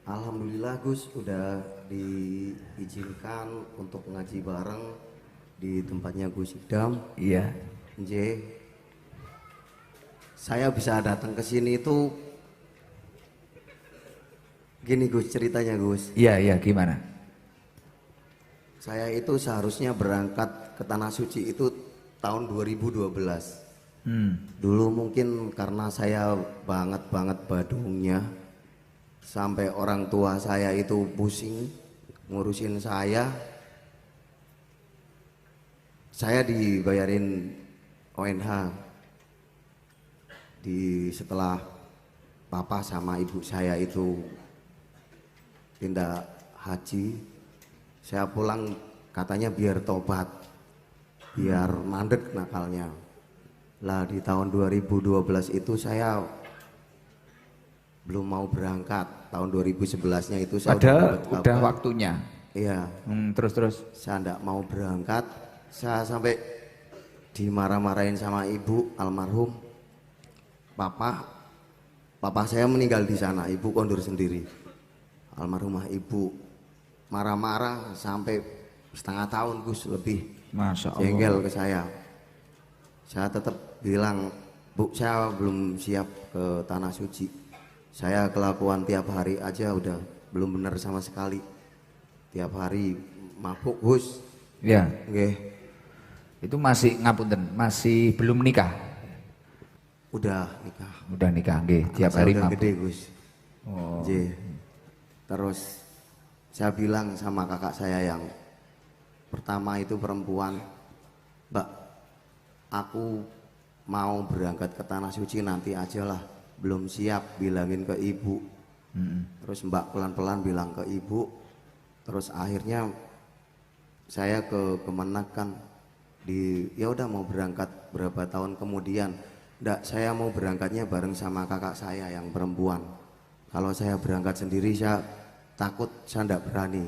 Speaker 10: Alhamdulillah Gus udah diizinkan untuk ngaji bareng di tempatnya Gus Idam.
Speaker 1: Iya.
Speaker 10: Nje. Saya bisa datang ke sini itu gini Gus ceritanya Gus.
Speaker 1: Iya gimana?
Speaker 10: Saya itu seharusnya berangkat ke Tanah Suci itu tahun 2012. Dulu mungkin karena saya banget badungnya sampai orang tua saya itu pusing ngurusin saya dibayarin ONH setelah papa sama ibu saya itu pindah haji. Saya pulang katanya biar tobat, biar mandek nakalnya. Lah di tahun 2012 itu saya belum mau berangkat. Tahun 2011-nya itu saya
Speaker 1: udah waktunya.
Speaker 10: Iya.
Speaker 1: Terus
Speaker 10: saya enggak mau berangkat. Saya sampai dimarah-marahin sama ibu almarhum. Papa saya meninggal di sana, ibu kondur sendiri. Almarhumah ibu marah-marah sampai setengah tahun Gus lebih.
Speaker 1: Masya Allah.
Speaker 10: Jengkel ke saya. Saya tetap bilang, Bu, saya belum siap ke Tanah Suci. Saya kelakuan tiap hari aja udah belum benar sama sekali. Tiap hari mabuk Gus.
Speaker 1: Iya.
Speaker 10: Nggih.
Speaker 1: Itu masih ngapunten, masih belum nikah.
Speaker 10: Udah nikah.
Speaker 1: Udah nikah, nggih. Tiap hari
Speaker 10: udah
Speaker 1: mabuk.
Speaker 10: gede Gus.
Speaker 1: Oh.
Speaker 10: Terus saya bilang sama kakak saya yang pertama itu perempuan, Mbak, aku mau berangkat ke Tanah Suci nanti aja lah, belum siap, bilangin ke ibu. Terus Mbak pelan-pelan bilang ke ibu. Terus akhirnya saya ke Kemenak kan, ya udah mau berangkat berapa tahun kemudian. Nggak, saya mau berangkatnya bareng sama kakak saya yang perempuan. Kalau saya berangkat sendiri saya takut, saya nggak berani.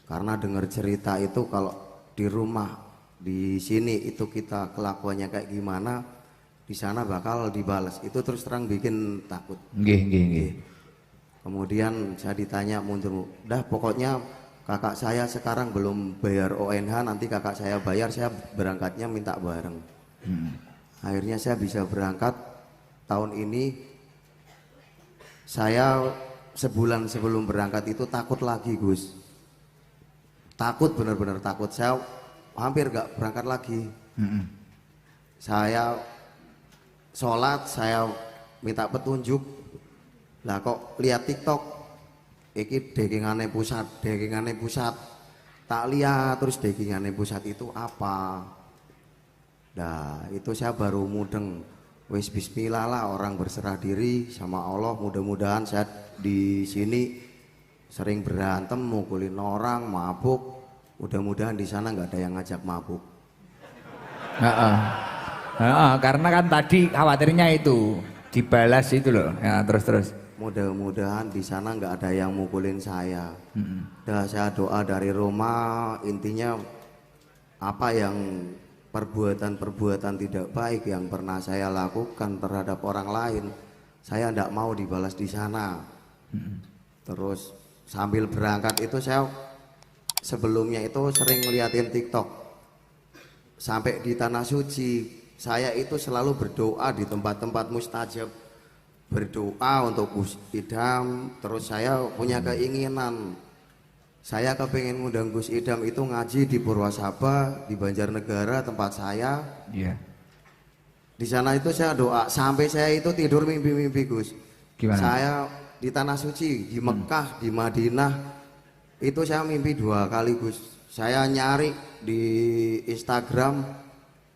Speaker 10: Karena dengar cerita itu kalau di rumah di sini itu kita kelakuannya kayak gimana, di sana bakal dibalas. Itu terus terang bikin takut.
Speaker 1: Nggih.
Speaker 10: Kemudian saya ditanya mundur, dah pokoknya kakak saya sekarang belum bayar ONH, nanti kakak saya bayar, saya berangkatnya minta bareng. Akhirnya saya bisa berangkat tahun ini. Saya sebulan sebelum berangkat itu takut lagi Gus, takut, benar-benar takut. Saya hampir gak berangkat lagi. Saya sholat, saya minta petunjuk, lah kok lihat TikTok iki dagingane pusat, tak lihat terus dagingane pusat itu apa. Nah itu saya baru mudeng, wis bismillah lah, orang berserah diri sama Allah. Mudah-mudahan saya di sini sering berantem, mukulin orang, mabuk, mudah-mudahan di sana nggak ada yang ngajak mabuk.
Speaker 1: Karena kan tadi khawatirnya itu dibalas itu loh. Ya, terus.
Speaker 10: Mudah-mudahan di sana nggak ada yang mukulin saya. Dah saya doa dari rumah, intinya apa yang perbuatan-perbuatan tidak baik yang pernah saya lakukan terhadap orang lain, saya tidak mau dibalas di sana. Terus sambil berangkat itu saya sebelumnya itu sering ngeliatin TikTok. Sampai di Tanah Suci, saya itu selalu berdoa di tempat-tempat mustajab, berdoa untuk Gus Idham. Terus saya punya keinginan, saya kepengen ngundang Gus Idham itu ngaji di Purwasaba, di Banjarnegara tempat saya. Di sana itu saya doa sampai saya itu tidur mimpi-mimpi Gus.
Speaker 1: Gimana?
Speaker 10: Saya di Tanah Suci, di Mekah, di Madinah, itu saya mimpi 2 kali Gus. Saya nyari di Instagram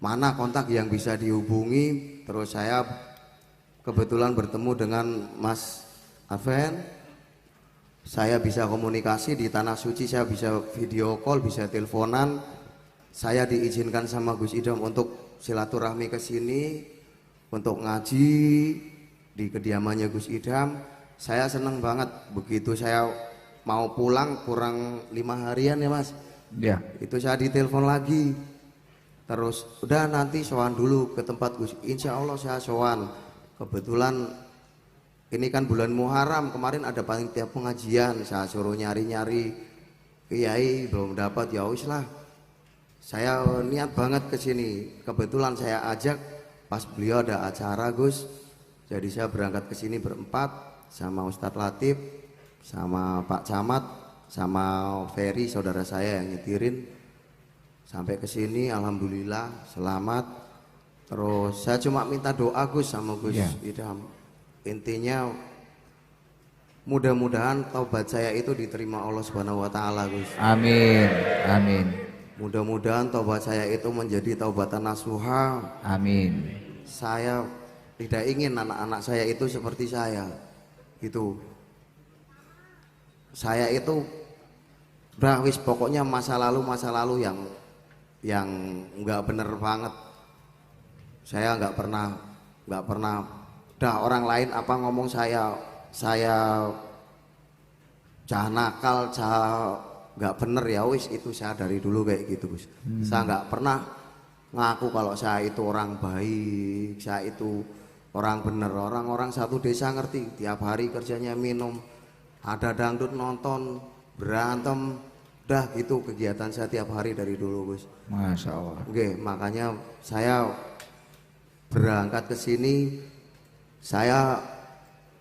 Speaker 10: mana kontak yang bisa dihubungi, terus saya kebetulan bertemu dengan Mas Aven. Saya bisa komunikasi di Tanah Suci, saya bisa video call, bisa teleponan. Saya diizinkan sama Gus Idham untuk silaturahmi ke sini, untuk ngaji di kediamannya Gus Idham. Saya seneng banget. Begitu saya mau pulang kurang 5 harian ya Mas.
Speaker 1: Ya.
Speaker 10: Itu saya ditelepon lagi. Terus udah nanti sowan dulu ke tempat Gus. Insya Allah saya sowan. Kebetulan ini kan bulan Muharram, kemarin ada panitia pengajian, saya suruh nyari-nyari kiai, belum dapat, ya wis lah. Saya niat banget ke sini. Kebetulan saya ajak pas beliau ada acara Gus. Jadi saya berangkat ke sini berempat sama Ustadz Latif, sama Pak Camat, sama Ferry saudara saya yang nyetirin. Sampai ke sini alhamdulillah selamat. Terus saya cuma minta doa Gus sama Gus Idham. Intinya mudah-mudahan taubat saya itu diterima Allah Subhanahu wa taala Gus.
Speaker 1: Amin. Amin.
Speaker 10: Mudah-mudahan taubat saya itu menjadi taubatan nasuha.
Speaker 1: Amin.
Speaker 10: Saya tidak ingin anak-anak saya itu seperti saya. Gitu. Saya itu udah wis pokoknya masa lalu yang nggak bener banget. Saya nggak pernah dah orang lain apa ngomong saya cah nakal, cah nggak bener, ya wis itu saya dari dulu kayak gitu Gus. Saya nggak pernah ngaku kalau saya itu orang baik, saya itu orang bener. Orang-orang satu desa ngerti, tiap hari kerjanya minum, ada dangdut nonton, berantem, dah gitu kegiatan saya tiap hari dari dulu Gus.
Speaker 1: Masya Allah.
Speaker 10: Oke, makanya saya berangkat ke sini, saya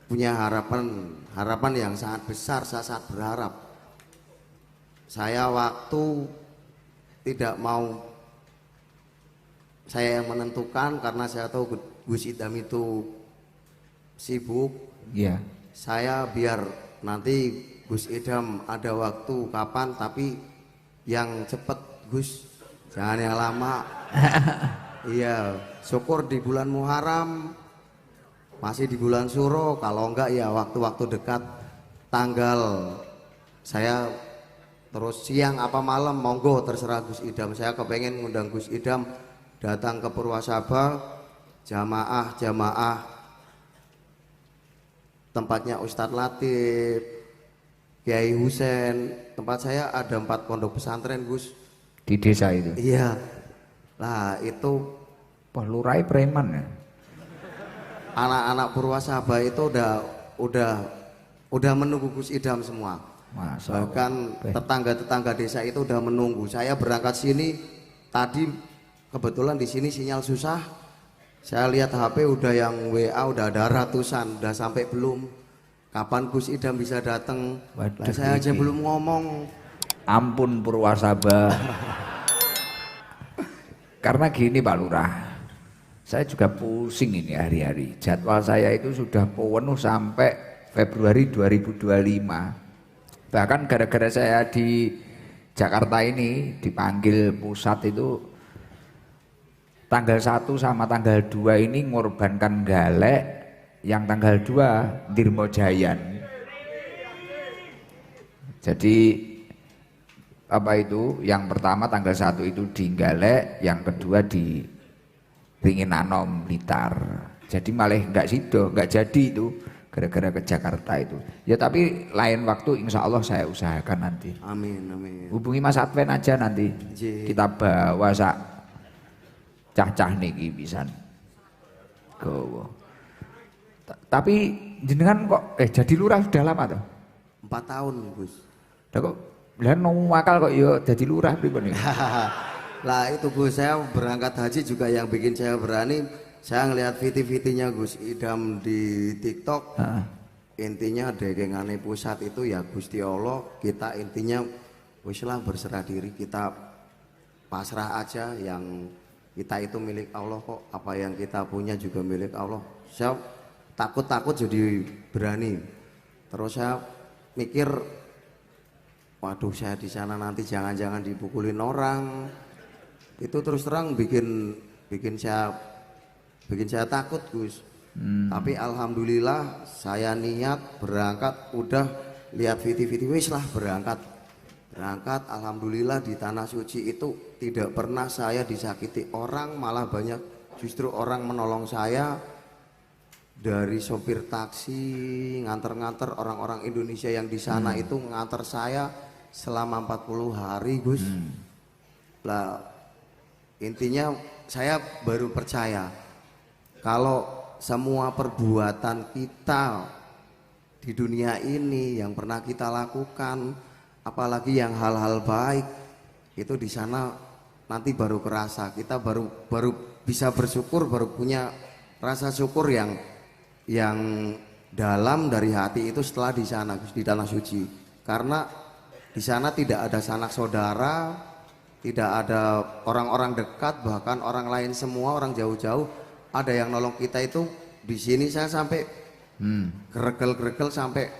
Speaker 10: punya harapan yang sangat besar. Saya sangat berharap. Saya waktu tidak mau saya yang menentukan, karena saya tahu Gus Idham itu sibuk.
Speaker 1: Iya.
Speaker 10: Saya biar nanti Gus Idham ada waktu kapan, tapi yang cepet Gus, jangan yang lama. Iya, syukur di bulan Muharram, masih di bulan Suro, kalau enggak ya waktu-waktu dekat tanggal saya terus siang apa malam, monggo terserah Gus Idham. Saya kepengen ngundang Gus Idham datang ke Purwasaba, jamaah tempatnya Ustadz Latif, Kiai Husen. Tempat saya ada 4 pondok pesantren Gus
Speaker 1: Di desa itu.
Speaker 10: Iya. Lah itu
Speaker 1: Lurai preman ya.
Speaker 10: Anak-anak Purwasaba itu udah menunggu Gus Idham semua. Bahkan tetangga-tetangga desa itu udah menunggu. Saya berangkat sini tadi kebetulan di sini sinyal susah. Saya lihat HP udah yang WA udah ada ratusan, udah sampai belum. Kapan Gus Idam bisa datang? Saya aja belum ngomong.
Speaker 1: Ampun Purwasaba. Karena gini Pak Lurah, saya juga pusing ini hari-hari. Jadwal saya itu sudah penuh sampai Februari 2025. Bahkan gara-gara saya di Jakarta ini dipanggil pusat itu tanggal 1 sama tanggal 2 ini ngorbankan Galek, yang tanggal 2 Dirmojayan. Jadi apa itu? Yang pertama tanggal 1 itu di Galek, yang kedua di Ringinanom Blitar. Jadi malah nggak sido, nggak jadi itu gara-gara ke Jakarta itu. Ya tapi lain waktu insya Allah saya usahakan nanti.
Speaker 10: Amin, amin.
Speaker 1: Hubungi Mas Adven aja nanti. Kita bawa sak cah-cah niki pisan. Gowo. Tapi jenengan kok jadi lurah sudah lama toh?
Speaker 10: 4 tahun Gus.
Speaker 1: Lah kok lah wakal kok yo jadi lurah pripun iki?
Speaker 10: Lah itu Gus, saya berangkat haji juga yang bikin saya berani. Saya ngelihat video-videonya Gus Idam di TikTok. Intinya degengane pusat itu ya Gusti Allah, kita intinya wis lah berserah diri, kita pasrah aja, yang kita itu milik Allah kok, apa yang kita punya juga milik Allah. Saya takut jadi berani. Terus saya mikir, waduh saya di sana nanti jangan-jangan dipukulin orang. Itu terus terang bikin saya takut Gus. Tapi alhamdulillah saya niat berangkat, udah lihat video-video wis lah berangkat. Alhamdulillah di tanah suci itu tidak pernah saya disakiti orang, malah banyak justru orang menolong saya. Dari sopir taksi nganter-nganter orang-orang Indonesia yang di sana itu nganter saya selama 40 hari Gus. Lah intinya saya baru percaya kalau semua perbuatan kita di dunia ini yang pernah kita lakukan, apalagi yang hal-hal baik, itu di sana nanti baru kerasa. Kita baru bisa bersyukur, baru punya rasa syukur yang dalam dari hati itu setelah di sana di tanah suci. Karena di sana tidak ada sanak saudara, tidak ada orang-orang dekat, bahkan orang lain semua, orang jauh-jauh ada yang nolong kita itu. Di sini saya sampai geregel sampai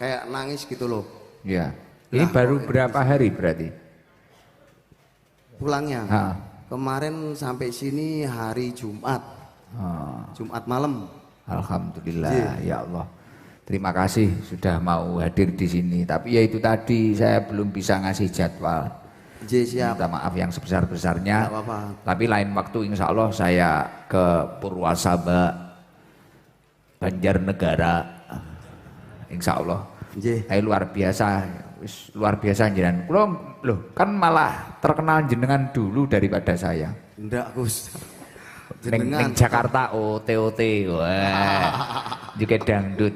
Speaker 10: kayak nangis gitu loh.
Speaker 1: Ya. Ini baru berapa hari berarti?
Speaker 10: Pulangnya. Kemarin sampai sini hari Jumat. Jumat malam.
Speaker 1: Alhamdulillah ya Allah. Terima kasih sudah mau hadir di sini. Tapi ya itu tadi saya belum bisa ngasih jadwal.
Speaker 10: Siap.
Speaker 1: Minta maaf yang sebesar-besarnya. Tapi lain waktu insya Allah saya ke Purwasaba, Banjarnegara, insya Allah. Luar biasa, luar biasa jenengan. Loh kan malah terkenal jenengan dulu daripada saya.
Speaker 10: Enggak Gus.
Speaker 1: Neng Jakarta OT, wah, juga dangdut.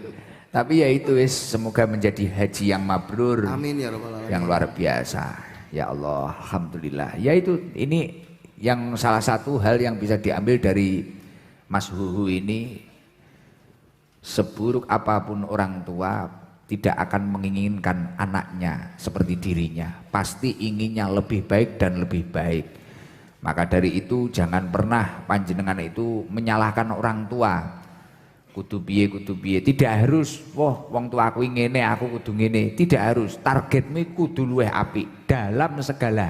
Speaker 1: Tapi ya itu semoga menjadi haji yang mabrur.
Speaker 10: Amin ya Rabbal alamin.
Speaker 1: Yang luar biasa. Ya Allah, alhamdulillah. Ya itu, ini yang salah satu hal yang bisa diambil dari Mas Huhu ini. Seburuk apapun orang tua tidak akan menginginkan anaknya seperti dirinya. Pasti inginnya lebih baik dan lebih baik. Maka dari itu jangan pernah panjenengan itu menyalahkan orang tua. Kudu piye, tidak harus wong tua aku ngene, aku kudu ngene, tidak harus. Targetmu kudu luwih apik dalam segala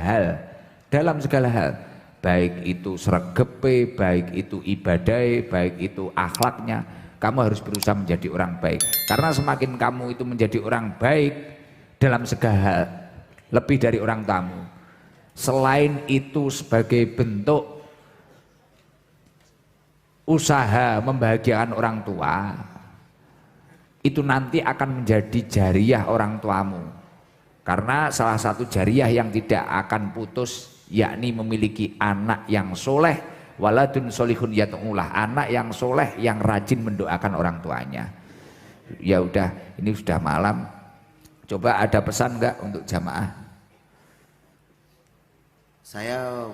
Speaker 1: hal, baik itu sregepe, baik itu ibadahe, baik itu akhlaknya, kamu harus berusaha menjadi orang baik. Karena semakin kamu itu menjadi orang baik dalam segala hal, lebih dari orang tamu. Selain itu sebagai bentuk usaha membahagiakan orang tua, itu nanti akan menjadi jariah orang tuamu. Karena salah satu jariah yang tidak akan putus yakni memiliki anak yang soleh, waladun solihun yat'ulah, anak yang soleh yang rajin mendoakan orang tuanya. Ya udah, ini sudah malam, Coba ada pesan enggak untuk jamaah?
Speaker 10: Saya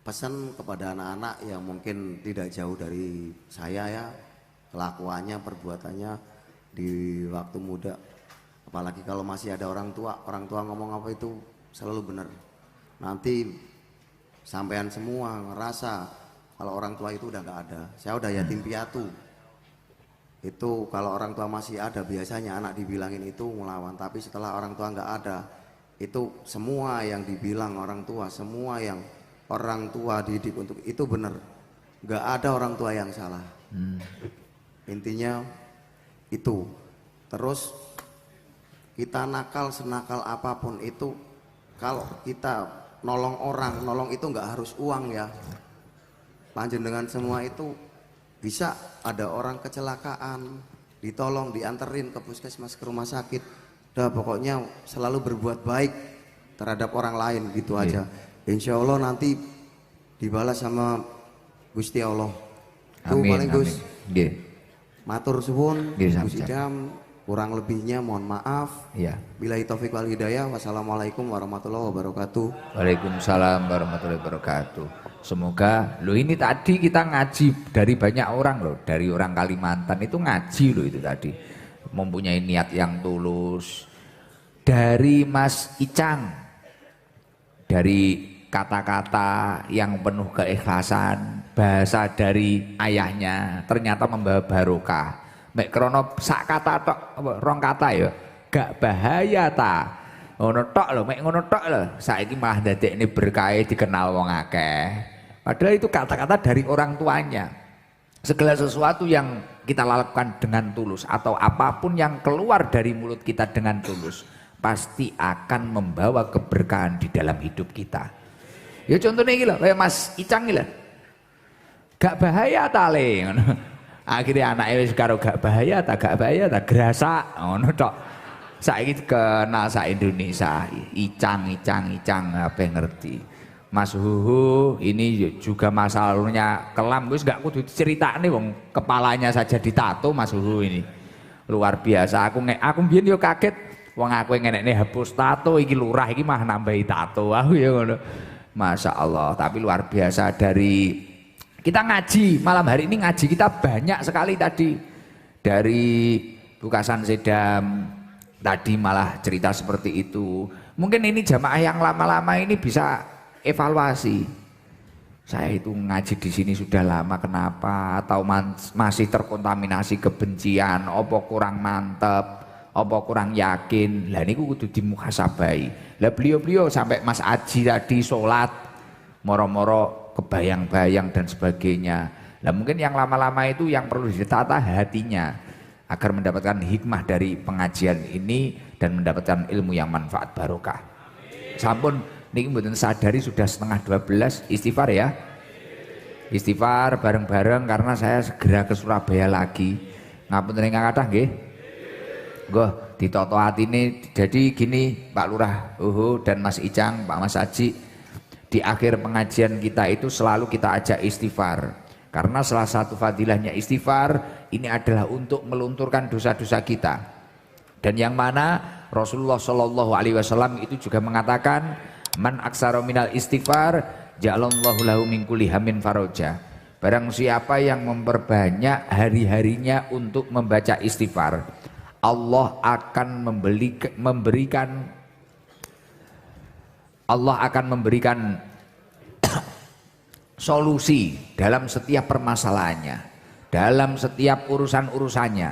Speaker 10: pesan kepada anak-anak yang mungkin tidak jauh dari saya ya, kelakuannya, perbuatannya di waktu muda. Apalagi kalau masih ada orang tua ngomong apa itu selalu benar. Nanti sampean semua ngerasa kalau orang tua itu udah nggak ada. Saya udah yatim piatu. Itu kalau orang tua masih ada biasanya anak dibilangin itu ngelawan. Tapi setelah orang tua nggak ada, itu semua yang dibilang orang tua, semua yang orang tua didik untuk itu benar. Nggak ada orang tua yang salah. Intinya itu. Terus kita nakal senakal apapun itu, kalau kita nolong orang, nolong itu nggak harus uang ya. Panjenengan semua itu bisa ada orang kecelakaan, ditolong, dianterin ke puskesmas, ke rumah sakit. Udah pokoknya selalu berbuat baik terhadap orang lain gitu aja. Insya Allah nanti dibalas sama Gusti Allah. Tuh paling Gus. Matur suwun, Gus Idam. Kurang lebihnya mohon maaf.
Speaker 1: Ya.
Speaker 10: Billahi taufik wal hidayah. Wassalamualaikum warahmatullahi wabarakatuh.
Speaker 1: Waalaikumsalam warahmatullahi wabarakatuh. Semoga lo ini tadi kita ngaji dari banyak orang loh, dari orang Kalimantan itu ngaji loh itu tadi. Mempunyai niat yang tulus. Dari Mas Icang, dari kata-kata yang penuh keikhlasan, bahasa dari ayahnya ternyata membawa barokah. Mek krono sak kata tok rong kata ya gak bahaya ta. Ngono tok lho, mek ngono tok lho. Saiki malah dadekne berkah dikenal wong akeh. Padahal itu kata-kata dari orang tuanya. Segala sesuatu yang kita lakukan dengan tulus atau apapun yang keluar dari mulut kita dengan tulus pasti akan membawa keberkahan di dalam hidup kita. Ya contohnya iki lho, kayak Mas Icang iki lho. Gak bahaya ta le ngono. Akhirnya anaknya wis karo gak bahaya ta gerasa ngono tok. Saiki kenal sak Indonesia, Icang apa ngerti. Mas Huhu ini juga masa lalunya kelam, wis gak kudu diceritane wong kepalanya saja ditato Mas Huhu ini. Luar biasa, aku mbiyen yo kaget wong aku ngenekne hapus tato iki lurah iki mah nambahi tato aku ya ngono. Masya Allah, tapi luar biasa dari kita ngaji, malam hari ini ngaji kita banyak sekali tadi. Dari Bukasan Sedam, tadi malah cerita seperti itu. Mungkin ini jamaah yang lama-lama ini bisa evaluasi. Saya itu ngaji di sini sudah lama kenapa? Atau masih terkontaminasi kebencian, opo kurang mantep, opo kurang yakin. Lah ini kudu dimuhasabai. Lah beliau-beliau sampai Mas Aji tadi sholat, moro-moro kebayang-bayang dan sebagainya. Nah mungkin yang lama-lama itu yang perlu ditata hatinya agar mendapatkan hikmah dari pengajian ini dan mendapatkan ilmu yang manfaat barokah. Sampun niki mboten sadari sudah 11:30 istighfar ya. Istighfar bareng-bareng karena saya segera ke Surabaya lagi. Ngapunten ingkang kathah nggih. Nggih ditoto atine. Jadi gini Pak Lurah dan Mas Icang, Pak Mas Aji. Di akhir pengajian kita itu selalu kita ajak istighfar. Karena salah satu fadilahnya istighfar ini adalah untuk melunturkan dosa-dosa kita. Dan yang mana Rasulullah Shallallahu Alaihi Wasallam itu juga mengatakan, man aksara minal istighfar, ja'alallahu lahu min kulli hammin faraja. Barang siapa yang memperbanyak hari-harinya untuk membaca istighfar, Allah akan memberikan solusi dalam setiap permasalahannya, dalam setiap urusan-urusannya.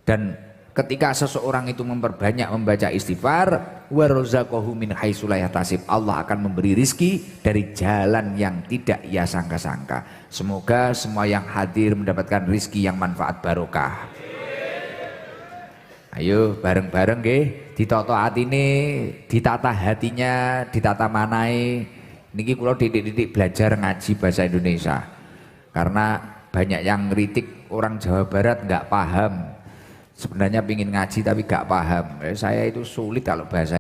Speaker 1: Dan ketika seseorang itu memperbanyak membaca istighfar, warzaqahu min haitsu la yahtasib, Allah akan memberi rizki dari jalan yang tidak ia sangka-sangka. Semoga semua yang hadir mendapatkan rizki yang manfaat barokah. Ayo bareng-bareng nggih, ditata atine, ditata hatinya, ditata manai. Niki kula titik-titik belajar ngaji bahasa Indonesia. Karena banyak yang ngeritik orang Jawa Barat nggak paham. Sebenarnya pingin ngaji tapi nggak paham. Saya itu sulit kalau bahasa